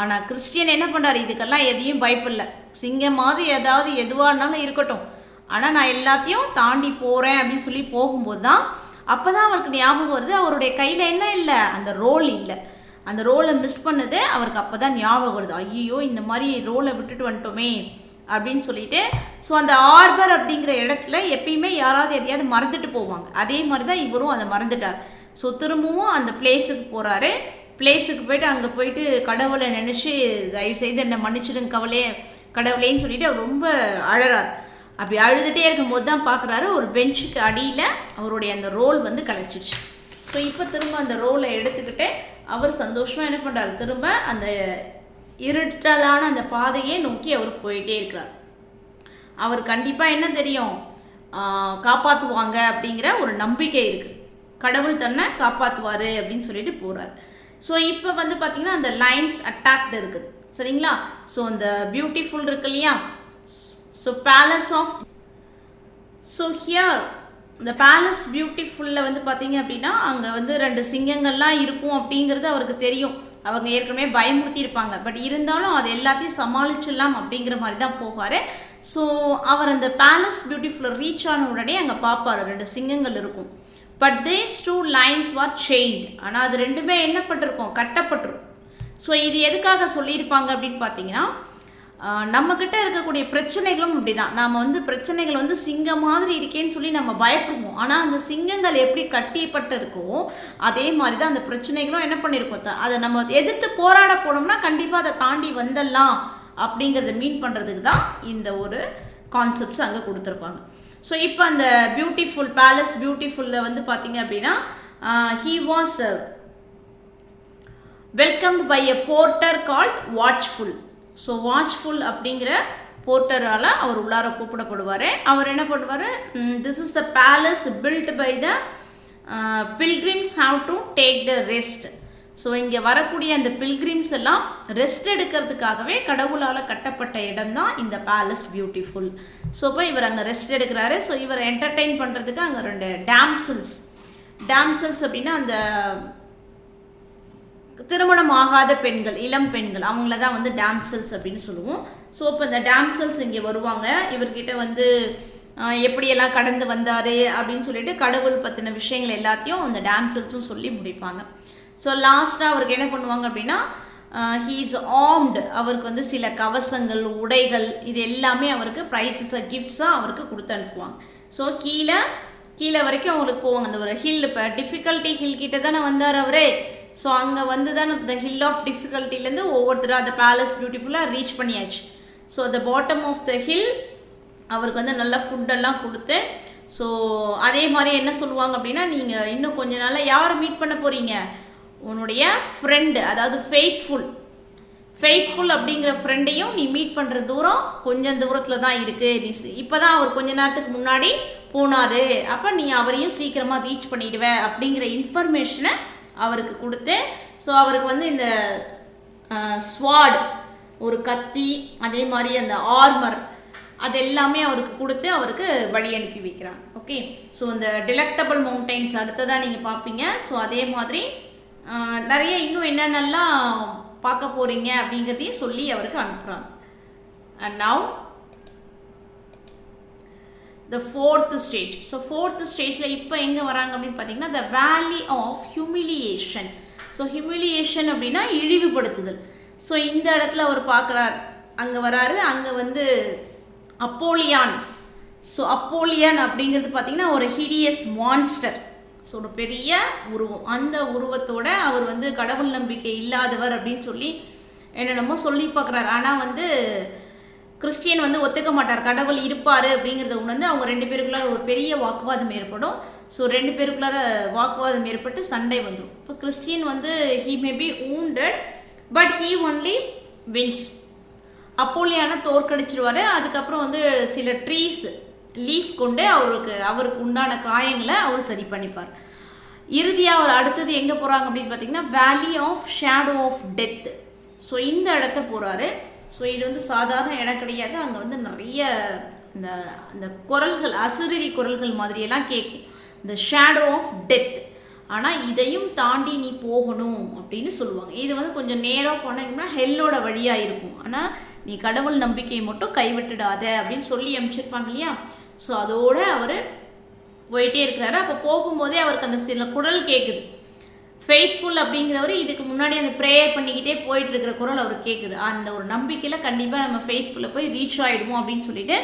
ஆனால் கிறிஸ்டியன் என்ன பண்ணுறாரு, இதுக்கெல்லாம் எதையும் பயப்படல, சிங்கம் மாதிரி ஏதாவது எதுவாக இருந்தாலும் இருக்கட்டும், ஆனால் நான் எல்லாத்தையும் தாண்டி போகிறேன் அப்படின்னு சொல்லி போகும்போது தான், அப்போ தான் அவருக்கு ஞாபகம் வருது, அவருடைய கையில் என்ன இல்லை, அந்த ரோல் இல்லை. அந்த ரோலை மிஸ் பண்ணது அவருக்கு அப்போ தான் ஞாபகம் வருது, ஐயோ இந்த மாதிரி ரோலை விட்டுட்டு வந்துட்டோமே அப்படின்னு சொல்லிட்டு. ஸோ அந்த ஆர்பர் அப்படிங்கிற இடத்துல எப்பயுமே யாராவது எதையாவது மறந்துட்டு போவாங்க, அதே மாதிரி தான் இவரும் அதை மறந்துட்டார். ஸோ திரும்பவும் அந்த பிளேஸுக்கு போகிறாரு. பிளேஸுக்கு போயிட்டு அங்கே போயிட்டு கடவுளை நினச்சி தயவுசெய்து என்னை மன்னிச்சிடுங்க கடவுளேன்னு சொல்லிட்டு அவர் ரொம்ப அழறார். அப்படி அழுதுகிட்டே இருக்கும்போது தான் பார்க்குறாரு, ஒரு பெஞ்சுக்கு அடியில் அவருடைய அந்த ரோல் வந்து கிடச்சிச்சு. ஸோ இப்போ திரும்ப அந்த ரோலை எடுத்துக்கிட்டு அவர் சந்தோஷமாக என்ன பண்ணுறாரு, திரும்ப அந்த இருட்டலான அந்த பாதையை நோக்கி அவர் போயிட்டே இருக்கிறார். அவர் கண்டிப்பாக என்ன தெரியும், காப்பாற்றுவாங்க அப்படிங்கிற ஒரு நம்பிக்கை இருக்குது, கடவுள் தன்னை காப்பாற்றுவார் அப்படின்னு சொல்லிட்டு போகிறார். ஸோ இப்போ வந்து பார்த்திங்கன்னா அந்த லைன்ஸ் அட்டாக்டு இருக்குது, சரிங்களா. ஸோ அந்த பியூட்டிஃபுல் இருக்கு இல்லையா, so palace of, so here இந்த பேலஸ் பியூட்டிஃபுல்லில் வந்து பார்த்தீங்க அப்படின்னா அங்கே வந்து 2 சிங்கங்கள்லாம் இருக்கும் அப்படிங்கிறது அவருக்கு தெரியும். அவங்க ஏற்கனவே பயமுறுத்தியிருப்பாங்க, பட் இருந்தாலும் அது எல்லாத்தையும் சமாளிச்சிடலாம் அப்படிங்கிற மாதிரி தான் போவார். ஸோ அவர் அந்த பேலஸ் பியூட்டிஃபுல்லை ரீச் ஆன உடனே அங்கே பார்ப்பார், 2 சிங்கங்கள் இருக்கும். But these 2 lines were chained. ஆனால் அது 2மே என்ன பட்டிருக்கும், கட்டப்பட்டிருக்கும். ஸோ இது எதுக்காக சொல்லியிருப்பாங்க அப்படின்னு பார்த்தீங்கன்னா, நம்மக்கிட்ட இருக்கக்கூடிய பிரச்சனைகளும் இப்படி தான். நாம் வந்து பிரச்சனைகள் வந்து சிங்கம் மாதிரி இருக்கேன்னு சொல்லி நம்ம பயப்படுவோம், ஆனால் அந்த சிங்கங்கள் எப்படி கட்டிப்பட்டு இருக்கோ அதே மாதிரி தான் அந்த பிரச்சனைகளும் என்ன பண்ணியிருக்கோம், அதை நம்ம எதிர்த்து போராட போனோம்னா கண்டிப்பாக அதை தாண்டி வந்துடலாம் அப்படிங்கிறத மீன் பண்ணுறதுக்கு தான் இந்த ஒரு கான்செப்ட்ஸ் அங்கே கொடுத்துருப்பாங்க. ஸோ இப்போ அந்த பியூட்டிஃபுல் பேலஸ் பியூட்டிஃபுல்லில் வந்து பார்த்தீங்க அப்படின்னா he was welcomed by a porter called watchful. So watchful அப்படிங்கிற போர்ட்டரால் அவர் உள்ளார கூப்பிடப்படுவார். அவர் என்ன பண்ணுவார், this is the palace built by the pilgrims have to take the rest. So இங்கே வரக்கூடிய அந்த பில்கிரிம்ஸ் எல்லாம் ரெஸ்ட் எடுக்கிறதுக்காகவே கடவுளால் கட்டப்பட்ட இடம் தான் இந்த பேலஸ் பியூட்டிஃபுல். ஸோ இப்போ இவர் அங்கே ரெஸ்ட் எடுக்கிறாரு. ஸோ இவர் என்டர்டெயின் பண்ணுறதுக்கு அங்கே 2 டேம்சல்ஸ் அப்படின்னா அந்த திருமணம் ஆகாத பெண்கள், இளம் பெண்கள், அவங்கள தான் வந்து டேம்சல்ஸ் அப்படின்னு சொல்லுவோம். ஸோ இப்போ இந்த டேம்சல்ஸ் இங்கே வருவாங்க. இவர்கிட்ட வந்து எப்படியெல்லாம் கடந்து வந்தார் அப்படின்னு சொல்லிட்டு கடவுள் பற்றின விஷயங்கள் எல்லாத்தையும் அந்த டேம்சல்ஸும் சொல்லி முடிப்பாங்க. ஸோ லாஸ்ட்டாக அவருக்கு என்ன பண்ணுவாங்க அப்படின்னா ஹீ இஸ் ஆர்ம்டு. அவருக்கு வந்து சில கவசங்கள், உடைகள், இது எல்லாமே அவருக்கு ப்ரைஸஸாக, கிஃப்ட்ஸாக அவருக்கு கொடுத்து அனுப்புவாங்க. ஸோ கீழே வரைக்கும் அவங்களுக்கு போவாங்க. அந்த ஒரு ஹில், இப்போ டிஃபிகல்ட்டி ஹில் கிட்ட தானே வந்தார் அவரே. ஸோ அங்கே வந்து தான் இந்த ஹில் ஆஃப் டிஃபிகல்ட்டிலேருந்து ஒவ்வொருத்தராக அந்த பேலஸ் பியூட்டிஃபுல்லாக ரீச் பண்ணியாச்சு. ஸோ அந்த பாட்டம் ஆஃப் த ஹில் அவருக்கு வந்து நல்லா ஃபுட்டெல்லாம் கொடுத்து, ஸோ அதே மாதிரி என்ன சொல்லுவாங்க அப்படின்னா, நீங்கள் இன்னும் கொஞ்ச நாளில் யாரை மீட் பண்ண போகிறீங்க, உன்னுடைய ஃப்ரெண்டு, அதாவது ஃபெய்த்ஃபுல் அப்படிங்கிற ஃப்ரெண்டையும் நீ மீட் பண்ணுற தூரம் கொஞ்சம் தூரத்தில் தான் இருக்குது. நீ இப்போ தான் அவர் கொஞ்ச நேரத்துக்கு முன்னாடி போனார், அப்போ நீ அவரையும் சீக்கிரமாக ரீச் பண்ணிவிடுவ அப்படிங்கிற இன்ஃபர்மேஷனை அவருக்கு கொடுத்து, ஸோ அவருக்கு வந்து இந்த ஸ்வாட், ஒரு கத்தி, அதே மாதிரி அந்த ஆர்மர், அது எல்லாமே அவருக்கு கொடுத்து அவருக்கு வழி அனுப்பி வைக்கிறாங்க. ஓகே, ஸோ இந்த டிலெக்டபிள் மவுண்டைன்ஸ் அடுத்ததான் நீங்கள் பார்ப்பீங்க. ஸோ அதே மாதிரி நிறைய இன்னும் என்னென்னலாம் பார்க்க போகிறீங்க அப்படிங்கிறதையும் சொல்லி அவருக்கு அனுப்புகிறாங்க. And now the 4th stage. So 4th ஸ்டேஜில் இப்போ எங்கே வராங்க அப்படின்னு பார்த்தீங்கன்னா த வேலி ஆஃப் ஹியூமிலியேஷன். ஸோ ஹியூமிலியேஷன் அப்படின்னா இழிவுபடுத்துதல். ஸோ இந்த இடத்துல அவர் பார்க்குறார், அங்கே வராரு. அங்கே வந்து அப்போலியான். ஸோ அப்போலியான் அப்படிங்கிறது பார்த்தீங்கன்னா ஒரு ஹிடியஸ் மான்ஸ்டர். ஸோ ஒரு பெரிய உருவம். அந்த உருவத்தோட அவர் வந்து கடவுள் நம்பிக்கை இல்லாதவர் அப்படின்னு சொல்லி என்னென்னமோ சொல்லி பார்க்குறாரு. ஆனால் வந்து கிறிஸ்டியன் வந்து ஒத்துக்க மாட்டார், கடவுள் இருப்பார் அப்படிங்கிறத உணர்ந்து அவங்க 2 பேருக்குள்ளார ஒரு பெரிய வாக்குவாதம் ஏற்படும். ஸோ 2 பேருக்குள்ளார வாக்குவாதம் ஏற்பட்டு சண்டை வந்துடும். இப்போ கிறிஸ்டியன் வந்து he may be wounded but he only wins. அப்போலியான தோற்கடிச்சிருவார். அதுக்கப்புறம் வந்து சில ட்ரீஸ் லீஃப் கொண்டு அவருக்கு உண்டான காயங்களை அவர் சரி பண்ணிப்பார். இறுதியாக அவர் அடுத்தது எங்கே போகிறாங்க அப்படின்னு பார்த்தீங்கன்னா valley of shadow of death. So இந்த இடத்த போகிறாரு. ஸோ இது வந்து சாதாரண இடம் கிடையாது. அங்கே வந்து நிறைய அந்த குரல்கள், அசுரரி குரல்கள் மாதிரியெல்லாம் கேட்கும், இந்த ஷேடோ ஆஃப் டெத். ஆனால் இதையும் தாண்டி நீ போகணும் அப்படின்னு சொல்லுவாங்க. இது வந்து கொஞ்சம் நேராக போனீங்கன்னா ஹெல்லோட வழியாக இருக்கும். ஆனால் நீ கடவுள் நம்பிக்கையை மட்டும் கைவிட்டுடாத அப்படின்னு சொல்லி அனுப்பிச்சிருப்பாங்க இல்லையா. ஸோ அதோடு அவர் போயிட்டே இருக்கிறாரு. அப்போ போகும்போதே அவருக்கு அந்த சில குரல் கேட்குது. ஃபெய்த்ஃபுல் அப்படிங்கிறவர் இதுக்கு முன்னாடி அந்த ப்ரேயர் பண்ணிக்கிட்டே போயிட்டு இருக்கிற குரல் அவருக்கு கேட்குது. அந்த ஒரு நம்பிக்கையில் கண்டிப்பாக நம்ம ஃபெய்த்ஃபுல்லை போய் ரீச் ஆகிடுவோம் அப்படின்னு சொல்லிட்டு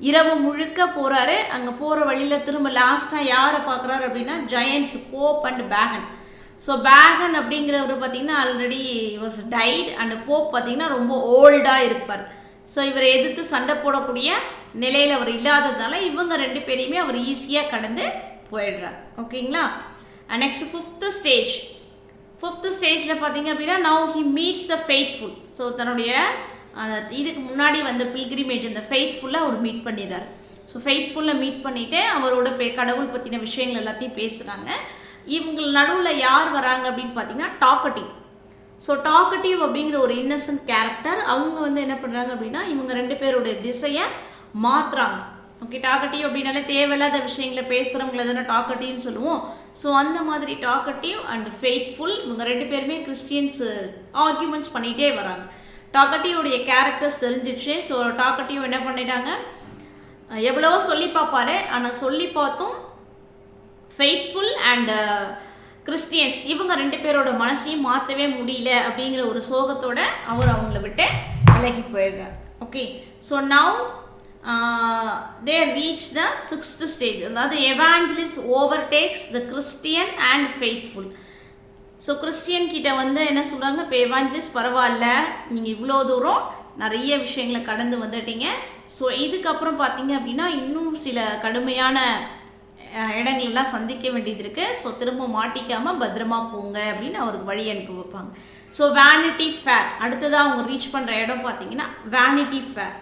இரவு முழுக்க போகிறாரு. அங்கே போகிற வழியில் திரும்ப லாஸ்ட்டாக யாரை பார்க்குறாரு அப்படின்னா giants Pope and Pagan. So Pagan அப்படிங்கிறவர் பார்த்தீங்கன்னா already was died and Pope பார்த்தீங்கன்னா ரொம்ப ஓல்டாக இருப்பார். ஸோ இவரை எதிர்த்து சண்டை போடக்கூடிய நிலையில் அவர் இல்லாததுனால இவங்க 2 பேரையுமே அவர் ஈஸியாக கடந்து போயிடுறார். ஓகேங்களா. Next 5th stage. 5th ஸ்டேஜில் பார்த்தீங்க அப்படின்னா now he meets the faithful. So தன்னுடைய இதுக்கு முன்னாடி வந்த பில்கிரிமேஜ் அந்த ஃபெய்த்ஃபுல்லாக அவர் மீட் பண்ணிடுறாரு. ஸோ ஃபெய்த்ஃபுல்லாக மீட் பண்ணிவிட்டு அவரோட கடவுள் பற்றின விஷயங்கள் எல்லாத்தையும் பேசுகிறாங்க. இவங்க நடுவில் யார் வராங்க அப்படின்னு பார்த்தீங்கன்னா டாக்கட்டிவ். ஸோ டாக்கட்டிவ் அப்படிங்கிற ஒரு இன்னசென்ட் கேரக்டர். அவங்க வந்து என்ன பண்ணுறாங்க அப்படின்னா இவங்க 2 பேருடைய திசையை மாற்றுறாங்க. ஓகே, டாக்கட்டிவ் அப்படின்னாலே தேவையில்லாத விஷயங்களை பேசுகிறவங்கள தானே டாக்கட்டிவ்னு சொல்லுவோம். ஸோ அந்த மாதிரி டாக்கட்டிவ் அண்ட் ஃபெய்த்ஃபுல் இவங்க 2 பேருமே கிறிஸ்டியன்ஸ் ஆர்கியூமெண்ட்ஸ் பண்ணிகிட்டே வராங்க. டாக்கட்டிவோடைய கேரக்டர்ஸ் தெரிஞ்சிச்சு. ஸோ டாக்கட்டிவ் என்ன பண்ணிட்டாங்க, எவ்வளவோ சொல்லி பார்ப்பாரு. ஆனால் சொல்லி பார்த்தும் ஃபெய்த்ஃபுல் அண்ட் கிறிஸ்டியன்ஸ் இவங்க 2 பேரோட மனசையும் மாற்றவே முடியல அப்படிங்கிற ஒரு சோகத்தோட அவங்கள விட்டு விலகி போயிடுறார். Okay, so now they reach the 6th stage. அதாவது Evangelist overtakes the Christian and Faithful. So Christian கிட்ட வந்து என்ன சொல்கிறாங்க, இப்போ எவாஞ்சலிஸ்ட் பரவாயில்ல, நீங்கள் இவ்வளோ தூரம் நிறைய விஷயங்களை கடந்து வந்துட்டீங்க. ஸோ இதுக்கப்புறம் பார்த்தீங்க அப்படின்னா இன்னும் சில கடுமையான இடங்கள்லாம் சந்திக்க வேண்டியது இருக்குது. ஸோ திரும்ப மாட்டிக்காமல் பத்திரமா போங்க அப்படின்னு அவருக்கு வழி அனுப்பி வைப்பாங்க. ஸோ வேனிட்டி ஃபேர் அடுத்ததாக அவங்க ரீச் பண்ணுற இடம் பார்த்தீங்கன்னா வேனிட்டி ஃபேர்.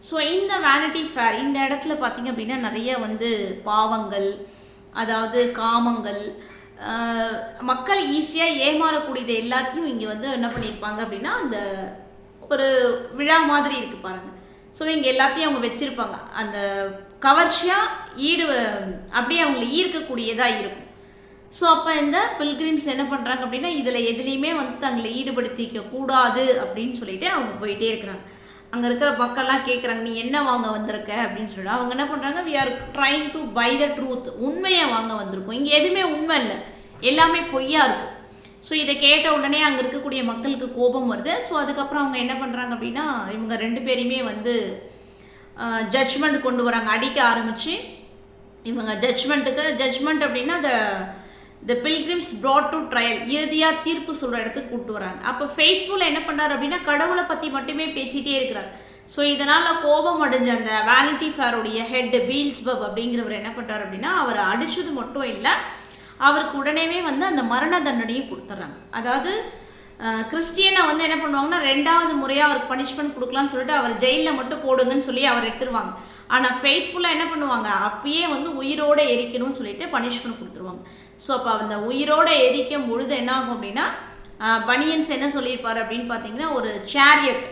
ஸோ இந்த வேனிட்டி ஃபேர் இந்த இடத்துல பார்த்தீங்க அப்படின்னா நிறைய வந்து பாவங்கள், அதாவது காமங்கள், மக்கள் ஈஸியாக ஏமாறக்கூடியது எல்லாத்தையும் இங்கே வந்து என்ன பண்ணியிருப்பாங்க அப்படின்னா அந்த ஒரு விழா மாதிரி இருக்குது பாருங்கள். ஸோ இங்கே எல்லாத்தையும் அவங்க வச்சுருப்பாங்க. அந்த கவர்ச்சியாக அப்படியே அவங்களை ஈர்க்கக்கூடியதாக இருக்கும். ஸோ அப்போ இந்த பில்கிரிம்ஸ் என்ன பண்ணுறாங்க அப்படின்னா இதில் எதுலேயுமே வந்து தங்களை ஈடுபடுத்திக்க கூடாது அப்படின்னு சொல்லிட்டு அவங்க போயிட்டே இருக்கிறாங்க. அங்கே இருக்கிற மக்கள்லாம் கேட்குறாங்க, நீ என்ன வாங்க வந்திருக்க அப்படின்னு சொல்லிட்டு. அவங்க என்ன பண்ணுறாங்க, we are trying to buy the truth, உண்மையை வாங்க வந்திருக்கோம், இங்கே எதுவுமே உண்மை இல்லை, எல்லாமே பொய்யா இருக்குது. ஸோ இதை கேட்ட உடனே அங்கே இருக்கக்கூடிய மக்களுக்கு கோபம் வருது. ஸோ அதுக்கப்புறம் அவங்க என்ன பண்ணுறாங்க அப்படின்னா இவங்க 2 பேரையுமே வந்து ஜட்ஜ்மெண்ட் கொண்டு வராங்க, அடிக்க ஆரம்பித்து. இவங்க ஜட்ஜ்மெண்ட் அப்படின்னா த பில்கிரிம்ஸ் brought டு ட்ரையல், இறுதியாக தீர்ப்பு சொல்கிற இடத்துக்கு கூப்பிட்டு வராங்க. அப்போ ஃபெய்த்ஃபுல் என்ன பண்ணார் அப்படின்னா கடவுளை பற்றி மட்டுமே பேசிகிட்டே இருக்கிறார். ஸோ இதனால் கோபம் அடைஞ்ச அந்த வேனிட்டி ஃபேருடைய ஹெட் பீல்ஸ்பப் அப்படிங்கிறவர் என்ன பண்ணுறார் அப்படின்னா அவர் அடித்தது மட்டும் இல்லை, அவருக்கு உடனேவே வந்து அந்த மரண தண்டனையும் கொடுத்துட்றாங்க. அதாவது கிறிஸ்டியனை வந்து என்ன பண்ணுவாங்கன்னா 2வது முறையாக அவருக்கு பனிஷ்மெண்ட் கொடுக்கலான்னு சொல்லிட்டு அவர் ஜெயிலில் மட்டும் போடுங்கன்னு சொல்லி அவர் எடுத்துருவாங்க. ஆனால் ஃபெய்த்ஃபுல்லாக என்ன பண்ணுவாங்க, அப்பயே வந்து உயிரோடு எரிக்கணும்னு சொல்லிட்டு பனிஷ்மெண்ட் கொடுத்துருவாங்க. ஸோ அப்போ அந்த உயிரோடு எரிக்கும் பொழுது என்ன ஆகும் அப்படின்னா பனியன்ஸ் என்ன சொல்லியிருப்பார் அப்படின்னு பார்த்தீங்கன்னா ஒரு சேரியட்,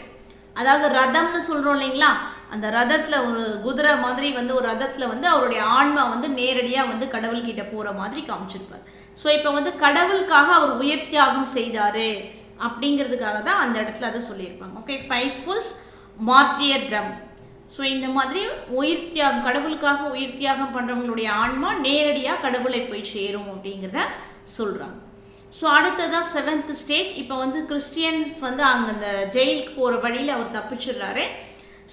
அதாவது ரதம்னு சொல்கிறோம் இல்லைங்களா, அந்த ரதத்தில் ஒரு குதிரை மாதிரி வந்து ஒரு ரதத்தில் வந்து அவருடைய ஆன்மா வந்து நேரடியாக வந்து கடவுள்கிட்ட போகிற மாதிரி காமிச்சிருப்பார். ஸோ இப்போ வந்து கடவுளுக்காக அவர் உயிர் தியாகம் செய்தார் அப்படிங்கிறதுக்காக தான் அந்த இடத்துல அதை சொல்லியிருப்பாங்க. ஓகே, ஃபைட்ஃபுல்ஸ் மார்டியர்டம். ஸோ இந்த மாதிரி உயிர் தியாகம், கடவுளுக்காக உயிர் தியாகம் பண்ணுறவங்களுடைய ஆன்மா நேரடியாக கடவுளை போய் சேரும் அப்படிங்கிறத சொல்கிறாங்க. ஸோ அடுத்ததான் 7th ஸ்டேஜ். இப்போ வந்து கிறிஸ்டியன்ஸ் வந்து அங்கே அந்த ஜெயிலுக்கு போகிற வழியில் அவர் தப்பிச்சிடுறாரு.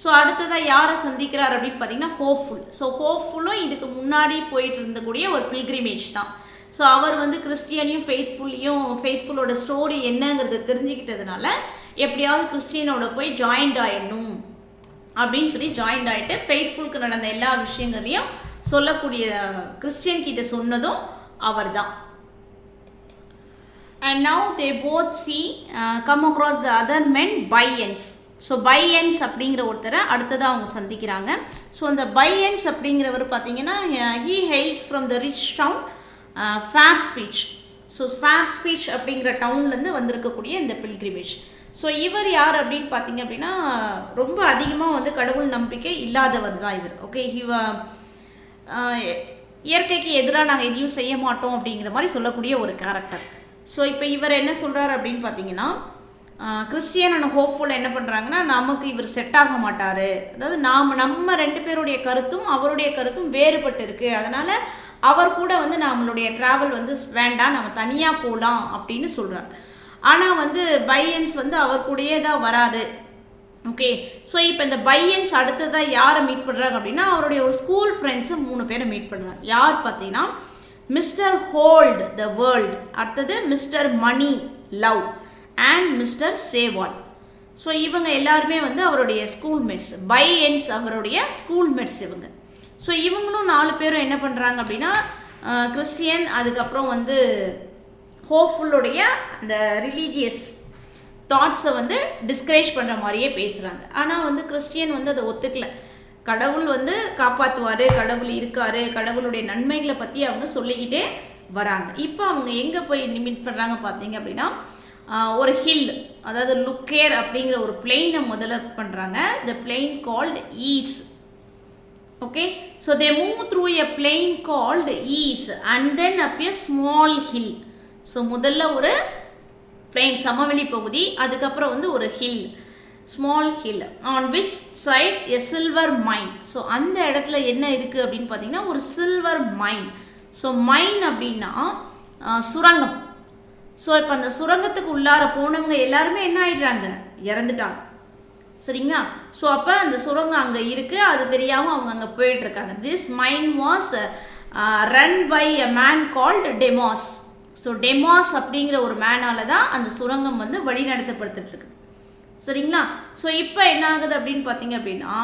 ஸோ அடுத்ததாக யாரை சந்திக்கிறார் அப்படின்னு பார்த்தீங்கன்னா ஹோப்ஃபுல். ஸோ ஹோப்ஃபுல்லும் இதுக்கு முன்னாடி போயிட்டு இருந்தக்கூடிய ஒரு பில்கிரிமேஜ் தான். ஸோ அவர் வந்து கிறிஸ்டியனையும் ஃபெய்த்ஃபுல்லோட ஸ்டோரி என்னங்கிறத தெரிஞ்சுக்கிட்டதுனால எப்படியாவது கிறிஸ்டியனோட போய் ஜாயின்ட் ஆயிடணும் அப்படின்னு சொல்லி ஜாயின்ட் ஆகிட்டு ஃபெய்த்ஃபுல்க்கு நடந்த எல்லா விஷயங்களையும் சொல்லக்கூடிய கிறிஸ்டியன் கிட்ட சொன்னதும் அவர் தான். And now they both come across the other men Bayans. So Byends அப்படிங்கிற ஒருத்தரை அடுத்ததாக அவங்க சந்திக்கிறாங்க. ஸோ அந்த பையன்ஸ் அப்படிங்கிறவர் பார்த்தீங்கன்னா he hails from the rich town fair speech. So fair speech அப்படிங்கிற டவுன்லேருந்து வந்திருக்கக்கூடிய இந்த பில்கிரிமேஜ். ஸோ இவர் யார் அப்படின்னு பார்த்தீங்க அப்படின்னா ரொம்ப அதிகமாக வந்து கடவுள் நம்பிக்கை இல்லாதவர் தான் இவர். ஓகே, இயற்கைக்கு எதிராக நாங்கள் எதையும் செய்ய மாட்டோம் அப்படிங்கிற மாதிரி சொல்லக்கூடிய ஒரு கேரக்டர். ஸோ இப்போ இவர் என்ன சொல்கிறார் அப்படின்னு பார்த்தீங்கன்னா கிறிஸ்டியன் அண்ட் ஹோப்ஃபுல் என்ன பண்ணுறாங்கன்னா நமக்கு இவர் செட் ஆக மாட்டார், அதாவது நம்ம 2 பேருடைய கருத்தும் அவருடைய கருத்தும் வேறுபட்டு இருக்குது, அதனால் அவர் கூட வந்து நம்மளுடைய ட்ராவல் வந்து வேண்டாம், நம்ம தனியாக போகலாம் அப்படின்னு சொல்கிறார். ஆனால் வந்து பையன்ஸ் வந்து அவர் கூடயே தான் வராது. ஓகே, ஸோ இப்போ இந்த பையன்ஸ் அடுத்ததாக யாரை மீட் பண்ணுறாங்க அப்படின்னா அவருடைய ஒரு ஸ்கூல் ஃப்ரெண்ட்ஸு 3 பேரை மீட் பண்ணுறாங்க. யார் பார்த்தீங்கன்னா மிஸ்டர் ஹோல்ட் த வேர்ல்டு, அடுத்தது Mr Money Love and Mr Save. All இவங்க எல்லாருமே வந்து அவருடைய ஸ்கூல்மேட்ஸ், பையன்ஸ் அவருடைய ஸ்கூல்மேட்ஸ் இவங்க. ஸோ இவங்களும் 4 பேரும் என்ன பண்ணுறாங்க அப்படின்னா கிறிஸ்டியன் அதுக்கப்புறம் வந்து ஹோப்ஃபுல்லுடைய அந்த ரிலீஜியஸ் தாட்ஸை வந்து டிஸ்கரேஜ் பண்ணுற மாதிரியே பேசுகிறாங்க. ஆனால் வந்து கிறிஸ்டியன் வந்து அதை ஒத்துக்கல, கடவுள் வந்து காப்பாற்றுவார், கடவுள் இருக்கார், கடவுளுடைய நன்மைகளை பற்றி அவங்க சொல்லிக்கிட்டே வராங்க. இப்போ அவங்க எங்கே போய் மீட் பண்ணுறாங்க பார்த்தீங்க அப்படின்னா ஒரு ஹில், அதாவது லுக்கேர் அப்படிங்கிற ஒரு பிளெயினை முதல்ல பண்ணுறாங்க. The plain called ease. Okay, so they move through a plain called ease and then appear small hill. So முதல்ல ஒரு பிளெயின் சமவெளி பகுதி, அதுக்கப்புறம் வந்து ஒரு hill, small hill on which side a silver mine. So அந்த இடத்துல என்ன இருக்குது அப்படின்னு பார்த்தீங்கன்னா ஒரு சில்வர் மைன். ஸோ மைன் அப்படின்னா சுரங்கம். ஸோ இப்போ அந்த சுரங்கத்துக்கு உள்ளார போனவங்க எல்லாருமே என்ன ஆகிடுறாங்க, இறந்துட்டாங்க. சரிங்களா? ஸோ அப்போ அந்த சுரங்கம் அங்கே இருக்குது, அது தெரியாமல் அவங்க அங்கே போயிட்டுருக்காங்க. This mine was run by a man called Demas. So Demas அப்படிங்கிற ஒரு மேனால தான் அந்த சுரங்கம் வந்து வழி நடத்தப்படுத்திட்டு இருக்குது. சரிங்களா? ஸோ இப்போ என்ன ஆகுது அப்படின்னு பார்த்தீங்க அப்படின்னா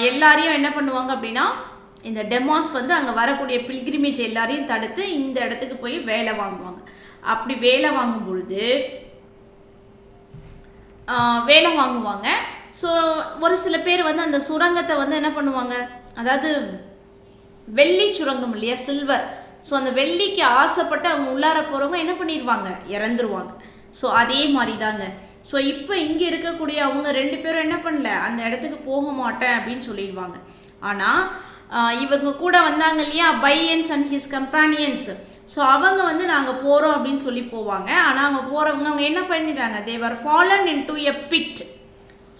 எல்லாரையும் என்ன பண்ணுவாங்க அப்படின்னா இந்த டெமாஸ் வந்து அங்கே வரக்கூடிய பில்கிரிமேஜ் எல்லாரையும் தடுத்து இந்த இடத்துக்கு போய் வேலை வாங்குவாங்க. அப்படி வேலை வாங்கும் பொழுது வேலை வாங்குவாங்க. ஸோ ஒரு சில பேர் வந்து அந்த சுரங்கத்தை வந்து என்ன பண்ணுவாங்க, அதாவது வெள்ளி சுரங்கம் இல்லையா, சில்வர். ஸோ அந்த வெள்ளிக்கு ஆசைப்பட்டு அவங்க உள்ளார போகிறவங்க என்ன பண்ணிடுவாங்க, இறந்துருவாங்க. ஸோ அதே மாதிரி தாங்க. ஸோ இப்போ இங்கே இருக்கக்கூடிய அவங்க 2 பேரும் என்ன பண்ணல, அந்த இடத்துக்கு போக மாட்டேன் அப்படின்னு சொல்லிடுவாங்க. ஆனால் இவங்க கூட வந்தாங்க இல்லையா, பையன்ஸ் அண்ட் ஹிஸ் கம்பானியன்ஸ், ஸோ அவங்க வந்து நாங்கள் போகிறோம் அப்படின்னு சொல்லி போவாங்க. ஆனால் அவங்க போகிறவங்க அவங்க என்ன பண்ணிடுறாங்க, they were fallen into a pit.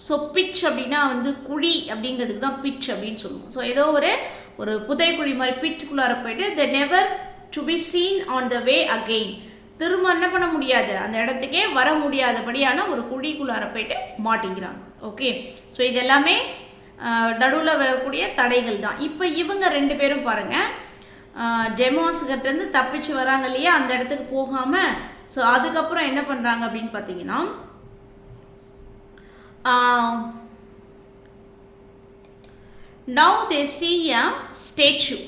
So pitch அப்படின்னா வந்து குழி அப்படிங்கிறதுக்கு தான் பிட்ச் அப்படின்னு சொல்லுவோம். ஸோ ஏதோ ஒரு புதைக்குழி மாதிரி பிட்குள்ளார போயிட்டு த never to be seen on the way again, திரும்ப என்ன பண்ண முடியாது, அந்த இடத்துக்கே வர முடியாதபடியான ஒரு குழிக்குள்ளார போயிட்டு மாட்டிக்கிறாங்க. ஓகே, ஸோ இது எல்லாமே நடுவில் வரக்கூடிய தடைகள் தான். இப்போ இவங்க 2 பேரும் பாருங்கள், டெமோஸ்கிட்டேருந்து தப்பிச்சு வராங்க இல்லையா, அந்த இடத்துக்கு போகாமல். ஸோ அதுக்கப்புறம் என்ன பண்ணுறாங்க அப்படின்னு பார்த்தீங்கன்னா, now they see a statue,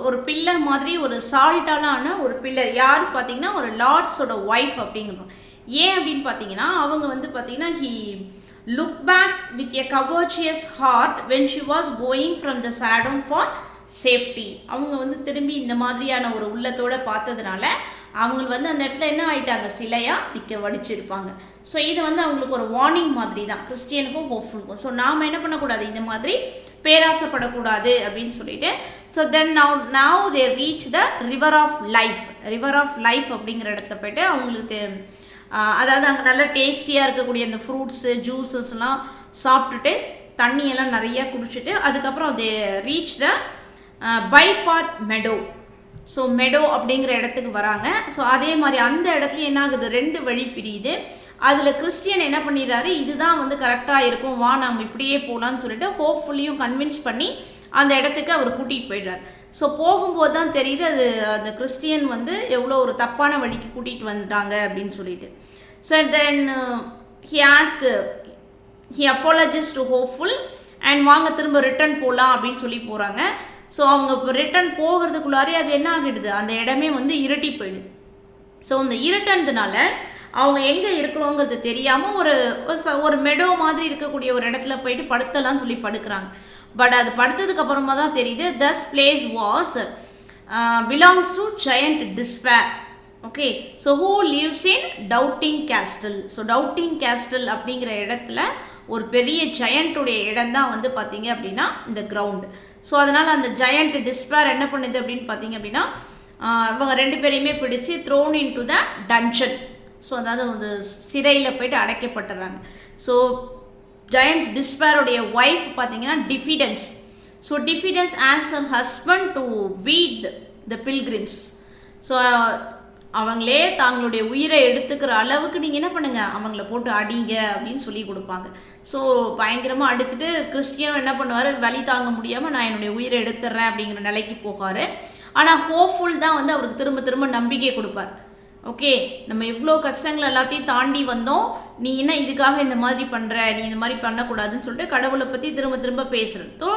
ஒரு பில்லர் மாதிரி, ஒரு சால்ட்டாலான ஒரு பில்லர். யார் பார்த்தீங்கன்னா ஒரு லார்ட்ஸோட ஒய்ஃப் அப்படிங்கிறோம். ஏன் அப்படின்னு பார்த்தீங்கன்னா, அவங்க வந்து பார்த்தீங்கன்னா he looked back with a covetous heart when she was going from the Sodom for safety. அவங்க வந்து திரும்பி இந்த மாதிரியான ஒரு உள்ளத்தோடு பார்த்ததுனால அவங்க வந்து அந்த இடத்துல என்ன ஆகிட்டாங்க, சிலையாக நிற்க வடிச்சிருப்பாங்க. ஸோ இது வந்து அவங்களுக்கு ஒரு வார்னிங் மாதிரி தான், கிறிஸ்டியனுக்கும் ஹோப்ஃபுல்லுக்கும். ஸோ நாம் என்ன பண்ணக்கூடாது, இந்த மாதிரி பேராசப்படக்கூடாது அப்படின்னு சொல்லிட்டு. So then now they reach the river of life. River of life அப்படிங்கிற இடத்துல போய்ட்டு அவங்களுக்கு அதாவது அங்கே நல்லா டேஸ்டியாக இருக்கக்கூடிய அந்த ஃப்ரூட்ஸு ஜூஸஸ்லாம் சாப்பிட்டுட்டு தண்ணியெல்லாம் நிறையா குடிச்சிட்டு அதுக்கப்புறம் they reach the Bypath Meadow. So meadow அப்படிங்கிற இடத்துக்கு வராங்க. ஸோ அதே மாதிரி அந்த இடத்துல என்ன ஆகுது, 2 வழி பிரியுது. அதில் கிறிஸ்டியன் என்ன பண்ணிடுறாரு, இதுதான் வந்து கரெக்டாக இருக்கும், வா நம்ம இப்படியே போகலான்னு சொல்லிட்டு ஹோப்ஃபுல்லியும் கன்வின்ஸ் பண்ணி அந்த இடத்துக்கு அவர் கூட்டிகிட்டு போயிடுறார். ஸோ போகும்போது தான் தெரியுது அது அந்த கிறிஸ்டியன் வந்து எவ்வளோ ஒரு தப்பான வழிக்கு கூட்டிகிட்டு வந்துட்டாங்க அப்படின்னு சொல்லிட்டு. So then he apologise to hopeful and வாங்க திரும்ப ரிட்டர்ன் போகலாம் அப்படின்னு சொல்லி போகிறாங்க. ஸோ அவங்க இப்போ ரிட்டர்ன் போகிறதுக்குள்ளாரே அது என்ன ஆகிடுது, அந்த இடமே வந்து இருட்டி போயிடுது. ஸோ அந்த இருட்டன்றதுனால அவங்க எங்கே இருக்கிறோங்கிறது தெரியாமல் ஒரு மெடோ மாதிரி இருக்கக்கூடிய ஒரு இடத்துல போயிட்டு படுத்தலாம்னு சொல்லி படுக்கிறாங்க. பட் அது படுத்ததுக்கு அப்புறமா தான் தெரியுது, this place was belongs to Giant Despair. Okay, so who lives in Doubting Castle. So Doubting Castle அப்படிங்கிற இடத்துல ஒரு பெரிய ஜெயண்ட்டுடைய இடம் தான் வந்து பார்த்தீங்க அப்படின்னா இந்த கிரவுண்டு. ஸோ அதனால் அந்த ஜெயண்ட் டிஸ்பேர் என்ன பண்ணுது அப்படின்னு பார்த்தீங்க அப்படின்னா, இவங்க 2 பேரையுமே பிடிச்சி thrown in to the dungeon. So அதாவது ஒரு சிறையில் போயிட்டு அடைக்கப்பட்டுறாங்க. ஸோ ஜெயண்ட் டிஸ்பேருடைய ஒய்ஃப் பார்த்தீங்கன்னா Diffidence. So Diffidence as a husband to beat the pilgrims. So அவங்களே தங்களுடைய உயிரை எடுத்துக்கிற அளவுக்கு நீங்கள் என்ன பண்ணுங்கள், அவங்கள போட்டு அடிங்க அப்படின்னு சொல்லி கொடுப்பாங்க. ஸோ பயங்கரமாக அடிச்சுட்டு கிறிஸ்டியன் என்ன பண்ணுவார், வலி தாங்க முடியாமல் நான் என்னுடைய உயிரை எடுத்துடுறேன் அப்படிங்கிற நிலைக்கு போகாரு. ஆனால் ஹோப்ஃபுல் தான் வந்து அவருக்கு திரும்ப திரும்ப நம்பிக்கை கொடுப்பார். ஓகே, நம்ம இவ்வளோ கஷ்டங்கள் எல்லாத்தையும் தாண்டி வந்தோம், நீ என்ன இதுக்காக இந்த மாதிரி பண்ணுற, நீ இந்த மாதிரி பண்ணக்கூடாதுன்னு சொல்லிட்டு கடவுளை பற்றி திரும்ப திரும்ப பேசுகிறது. ஸோ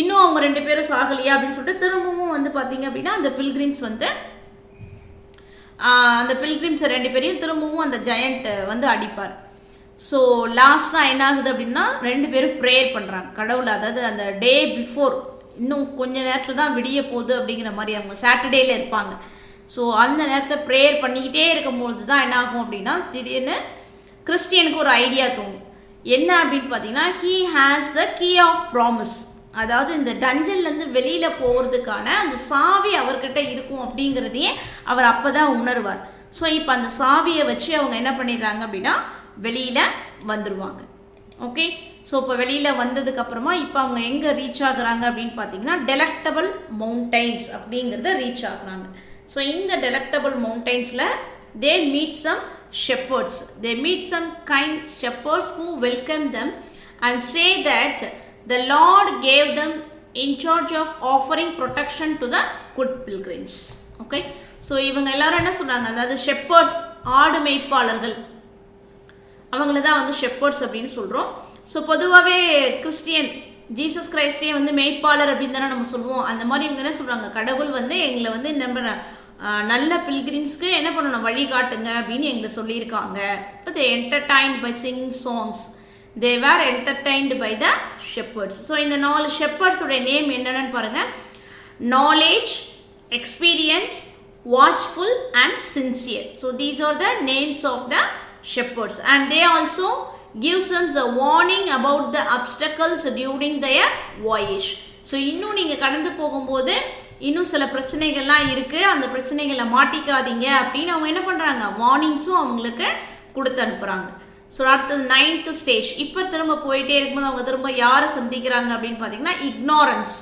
இன்னும் அவங்க 2 பேரும் சாகலையா அப்படின்னு சொல்லிட்டு திரும்பவும் வந்து பார்த்தீங்க அப்படின்னா அந்த பில்கிரிம்ஸ் வந்து அந்த பில்கிரிம்ஸ் 2 பேரையும் திரும்பவும் அந்த ஜெயண்ட் வந்து அடிப்பார். ஸோ லாஸ்ட்டாக என்ன ஆகுது அப்படின்னா 2 பேரும் ப்ரேயர் பண்ணுறாங்க கடவுளை. அதாவது அந்த டே பிஃபோர் இன்னும் கொஞ்ச நேரத்தில் தான் விடிய போகுது அப்படிங்கிற மாதிரி அவங்க சாட்டர்டேயில் இருப்பாங்க. ஸோ அந்த நேரத்தில் ப்ரேயர் பண்ணிக்கிட்டே இருக்கும்போது தான் என்ன ஆகும் அப்படின்னா திடீர்னு கிறிஸ்டியனுக்கு ஒரு ஐடியா தோணும். என்ன அப்படின்னு பார்த்தீங்கன்னா, he has the key of promise. அதாவது இந்த டஞ்சன்லேருந்து வெளியில் போகிறதுக்கான அந்த சாவி அவர்கிட்ட இருக்கும் அப்படிங்கிறதையே அவர் அப்போ தான் உணர்வார். ஸோ இப்போ அந்த சாவியை வச்சு அவங்க என்ன பண்ணிடுறாங்க அப்படின்னா வெளியில் வந்துடுவாங்க. ஓகே, ஸோ இப்போ வெளியில் வந்ததுக்கப்புறமா இப்போ அவங்க எங்கே ரீச் ஆகுறாங்க அப்படின்னு பார்த்தீங்கன்னா டெலக்டபிள் மவுண்டைன்ஸ் அப்படிங்கிறத ரீச் ஆகுறாங்க. ஸோ இந்த டெலக்டபிள் மவுண்டைன்ஸில் they meet some shepherds. They meet some kind shepherds who welcome them and say that the Lord gave them in charge of offering protection to the good pilgrims. Okay, so இவங்க எல்லாரும் என்ன சொல்றாங்க, அதாவது shepherds, ஆடு மேய்ப்பாளர்கள், அவங்கள தான் வந்து shepherds அப்படின்னு சொல்கிறோம். ஸோ பொதுவாகவே கிறிஸ்டியன் ஜீசஸ் கிரைஸ்டே வந்து மேய்ப்பாளர் அப்படின்னு தானே நம்ம சொல்லுவோம். அந்த மாதிரி இவங்க என்ன சொல்கிறாங்க, கடவுள் வந்து எங்களை வந்து நம்ம நல்ல பில்கிரிம்ஸ்க்கு என்ன பண்ணணும், வழிகாட்டுங்க அப்படின்னு எங்களை சொல்லியிருக்காங்க. இப்போ they entertained by sing songs, they were entertained by the shepherds. So இந்த 4 ஷெப்பர்ட்ஸோடைய நேம் என்னென்னு பாருங்கள், Knowledge, Experience, watchful and sincere. So these are the names of the shepherds, and they also gives us the warning about the obstacles during their voyage. So இன்னும் நீங்கள் கடந்து போகும்போது இன்னும் சில பிரச்சனைகள்லாம் இருக்குது, அந்த பிரச்சனைகளை மாட்டிக்காதீங்க அப்படின்னு அவங்க என்ன பண்ணுறாங்க, வார்னிங்ஸும் அவங்களுக்கு கொடுத்து அனுப்புகிறாங்க. ஸோ அடுத்தது 9th ஸ்டேஜ். இப்போ திரும்ப போயிட்டே இருக்கும்போது அவங்க திரும்ப யாரை சந்திக்கிறாங்க அப்படின்னு பார்த்தீங்கன்னா இக்னாரன்ஸ்.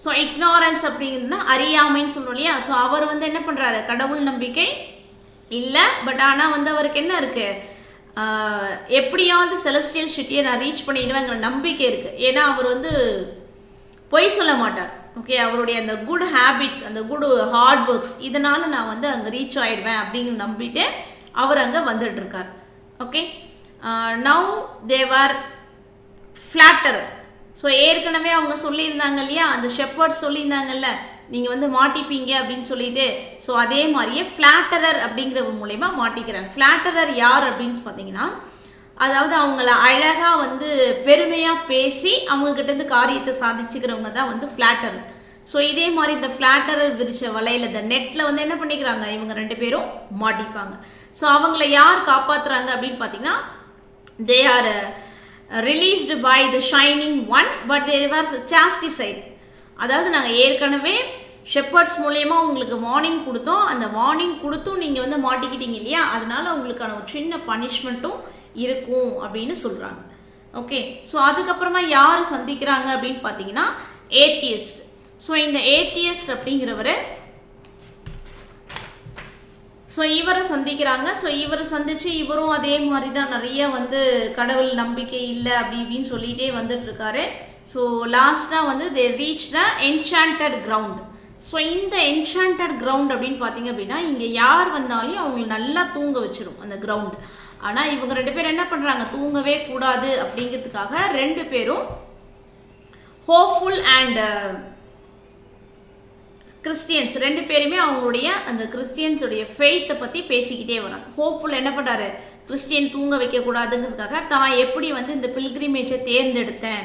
ஸோ இக்னாரன்ஸ் அப்படிங்கிறதுனா அறியாமைன்னு சொல்கிறோம் இல்லையா. ஸோ அவர் வந்து என்ன பண்ணுறாரு, கடவுள் நம்பிக்கை இல்லை, பட் ஆனால் வந்து அவருக்கு என்ன இருக்குது, எப்படியாவது செலஸ்டியல் சிட்டியை நான் ரீச் பண்ணிடுவேங்கிற நம்பிக்கை இருக்குது. ஏன்னா அவர் வந்து பொய் சொல்ல மாட்டார். ஓகே, அவருடைய அந்த குட் ஹேபிட்ஸ், அந்த குட் ஹார்ட் ஒர்க்ஸ், இதனால் நான் வந்து அங்கே ரீச் ஆகிடுவேன் அப்படிங்கிற நம்பிட்டு அவர் அங்கே வந்துட்டுருக்கார். ஓகே, நவ் தேவர் ஃப்ளாட்டர். ஸோ ஏற்கனவே அவங்க சொல்லியிருந்தாங்க இல்லையா, அந்த ஷெப்பர்ட்ஸ் சொல்லியிருந்தாங்கல்ல நீங்கள் வந்து மாட்டிப்பீங்க அப்படின்னு சொல்லிட்டு. ஸோ அதே மாதிரியே ஃப்ளாட்டரர் அப்படிங்கிற மூலயமா மாட்டிக்கிறாங்க. ஃப்ளாட்டரர் யார் அப்படின்னு பார்த்தீங்கன்னா, அதாவது அவங்கள அழகாக வந்து பெருமையாக பேசி அவங்கக்கிட்டேருந்து காரியத்தை சாதிச்சுக்கிறவங்க தான் வந்து ஃப்ளாட்டரர். ஸோ இதே மாதிரி இந்த ஃப்ளாட்டரர் விரிச்ச வலையில் இந்த நெட்டில் வந்து என்ன பண்ணிக்கிறாங்க, இவங்க 2 பேரும் மாட்டிப்பாங்க. ஸோ அவங்கள யார் காப்பாற்றுறாங்க அப்படின்னு பார்த்தீங்கன்னா, they are released by the shining one but they are chastised. அதாவது நாங்கள் ஏற்கனவே ஷெப்பர்ட்ஸ் மூலயமா உங்களுக்கு வார்னிங் கொடுத்தோம், அந்த வார்னிங் கொடுத்தும் நீங்கள் வந்து மாட்டிக்கிட்டீங்க இல்லையா, அதனால உங்களுக்கான ஒரு சின்ன பனிஷ்மெண்ட்டும் இருக்கும் அப்படின்னு சொல்கிறாங்க. ஓகே, ஸோ அதுக்கப்புறமா யார் சந்திக்கிறாங்க அப்படின்னு பார்த்தீங்கன்னா ஏத்தியஸ்ட். ஸோ இந்த ஏத்தியஸ்ட் அப்படிங்கிறவர், ஸோ இவரை சந்திக்கிறாங்க. ஸோ இவரை சந்தித்து இவரும் அதே மாதிரி தான் நிறைய வந்து கடவுள் நம்பிக்கை இல்லை அப்படி இப்படின்னு சொல்லிகிட்டே வந்துட்டுருக்காரு. ஸோ லாஸ்ட்டாக வந்து தே ரீச் த என்சாண்டட் கிரவுண்ட். ஸோ இந்த என்சாண்டட் கிரவுண்ட் அப்படின்னு பார்த்தீங்க அப்படின்னா, இங்கே யார் வந்தாலும் அவங்களை நல்லா தூங்க வச்சிடும் அந்த கிரவுண்ட். ஆனால் இவங்க 2 பேரும் என்ன பண்ணுறாங்க, தூங்கவே கூடாது அப்படிங்கிறதுக்காக 2 பேரும் ஹோப்ஃபுல் அண்ட் கிறிஸ்டியன்ஸ் 2 பேருமே அவங்களுடைய அந்த கிறிஸ்டியன்ஸுடைய ஃபெய்த்தை பற்றி பேசிக்கிட்டே வராங்க. ஹோப்ஃபுல் என்ன பண்ணுறாரு, கிறிஸ்டியன் தூங்க வைக்கக்கூடாதுங்கிறதுக்காக தான் எப்படி வந்து இந்த பில்கிரிமேஜை தேர்ந்தெடுத்தேன்.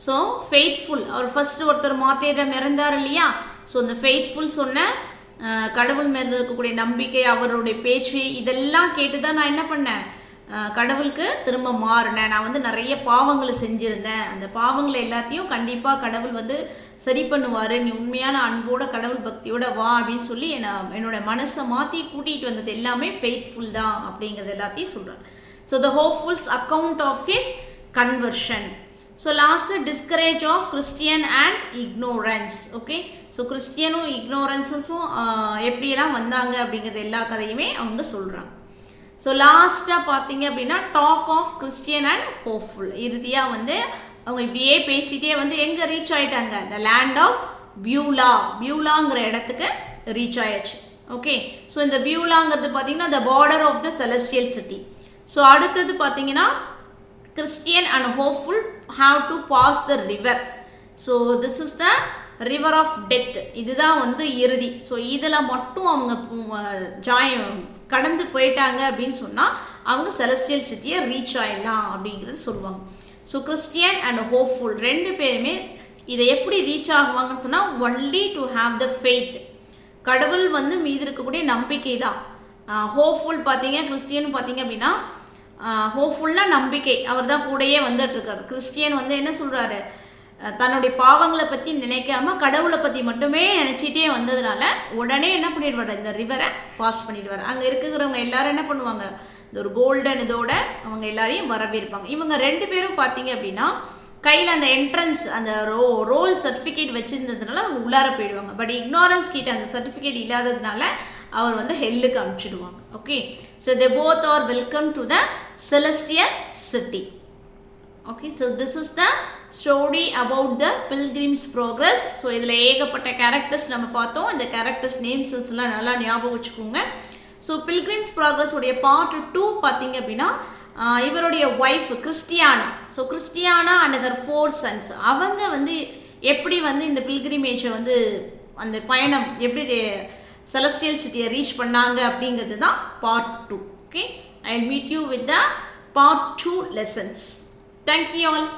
ஸோ ஃபெய்த்ஃபுல், அவர் ஃபஸ்ட்டு ஒருத்தர் மார்ட்டிடம் இறந்தார் இல்லையா. ஸோ இந்த ஃபெய்த்ஃபுல் சொன்ன கடவுள் மேலே இருக்கக்கூடிய நம்பிக்கை, அவருடைய பேச்சு, இதெல்லாம் கேட்டு தான் நான் என்ன பண்ணேன், கடவுளுக்கு திரும்ப மாறினேன். நான் வந்து நிறைய பாவங்களை செஞ்சுருந்தேன், அந்த பாவங்களை எல்லாத்தையும் கண்டிப்பாக கடவுள் வந்து சரி பண்ணுவார், நீ உண்மையான அன்போட கடவுள் பக்தியோட வா அப்படின்னு சொல்லி என்னோட மனசை மாற்றி கூட்டிகிட்டு வந்தது எல்லாமே ஃபெய்த்ஃபுல் தான் அப்படிங்கிறது எல்லாத்தையும் சொல்கிறேன். So the Hopeful's account of his conversion. So last discourage of Christian and Ignorance. Okay, so கிறிஸ்டியனும் இக்னோரன்ஸஸும் எப்படியெல்லாம் வந்தாங்க அப்படிங்கிறது எல்லா கதையுமே அவங்க சொல்கிறாங்க. ஸோ லாஸ்ட்டாக பார்த்தீங்க அப்படின்னா talk of Christian and Hopeful. இறுதியாக வந்து அவங்க இப்படியே பேசிகிட்டே வந்து எங்கே ரீச் ஆகிட்டாங்க, த லேண்ட் ஆஃப் பியூலா. பியூலாங்கிற இடத்துக்கு ரீச் ஆயாச்சு. ஓகே, ஸோ இந்த பியூலாங்கிறது பார்த்தீங்கன்னா the border of the celestial city. So அடுத்தது பார்த்தீங்கன்னா Christian and hopeful have to pass the river. So this is the river of death. இதுதான் வந்து இறுதி. ஸோ இதில் மட்டும் அவங்க கடந்து போயிட்டாங்க அப்படின்னு சொன்னால் அவங்க செலஸ்டியல் சிட்டியை ரீச் ஆகிடலாம் அப்படிங்கிறது சொல்லுவாங்க. ஸோ கிறிஸ்டியன் அண்ட் ஹோப்ஃபுல் 2 பேருமே இதை எப்படி ரீச் ஆகுவாங்கன்னு சொன்னால் only to have the faith, கடவுள் வந்து மீது இருக்கக்கூடிய நம்பிக்கை தான். ஹோப்ஃபுல் பார்த்தீங்க, கிறிஸ்டியன் பார்த்தீங்க அப்படின்னா ஹோப்ஃபுல்லாக நம்பிக்கை, அவர் தான் கூடயே வந்துட்டுருக்காரு. கிறிஸ்டியன் வந்து என்ன சொல்கிறாரு, தன்னுடைய பாவங்களை பற்றி நினைக்காம கடவுளை பற்றி மட்டுமே நினச்சிட்டே வந்ததுனால உடனே என்ன பண்ணிடுவார், இந்த ரிவரை பாஸ் பண்ணிடுவார். அங்கே இருக்கிறவங்க எல்லாரும் என்ன பண்ணுவாங்க, இந்த ஒரு கோல்டன் இதோட அவங்க எல்லாரையும் வரவேற்பாங்க. இவங்க 2 பேரும் பார்த்தீங்க அப்படின்னா கையில் அந்த என்ட்ரன்ஸ் அந்த ரோல் சர்டிஃபிகேட் வச்சுருந்ததுனால அவங்க உள்ளார போயிடுவாங்க. பட் இக்னோரன்ஸ் கிட்ட அந்த சர்டிஃபிகேட் இல்லாததுனால அவர் வந்து ஹெல்லுக்கு அனுப்பிச்சிடுவாங்க. Okay, so they both are welcome to the celestial City. Okay, so this is the story about the Pilgrims progress. So இதில் ஏகப்பட்ட கேரக்டர்ஸ் நம்ம பார்த்தோம். இந்த கேரக்டர்ஸ் நேம்ஸஸ்லாம் நல்லா ஞாபகம் வச்சுக்கோங்க. ஸோ பில்கிரிம்ஸ் ப்ரோக்ரஸ் உடைய பார்ட் 2 பார்த்தீங்க அப்படின்னா இவருடைய wife Christiana. So Christiana and her 4 sons அவங்க வந்து எப்படி வந்து இந்த பில்கிரிமேஜை வந்து அந்த பயணம் எப்படி செலஸ்டியல் சிட்டியை ரீச் பண்ணாங்க அப்படிங்கிறது தான் part 2. Okay, I will meet you with the part 2 lessons. Thank you all.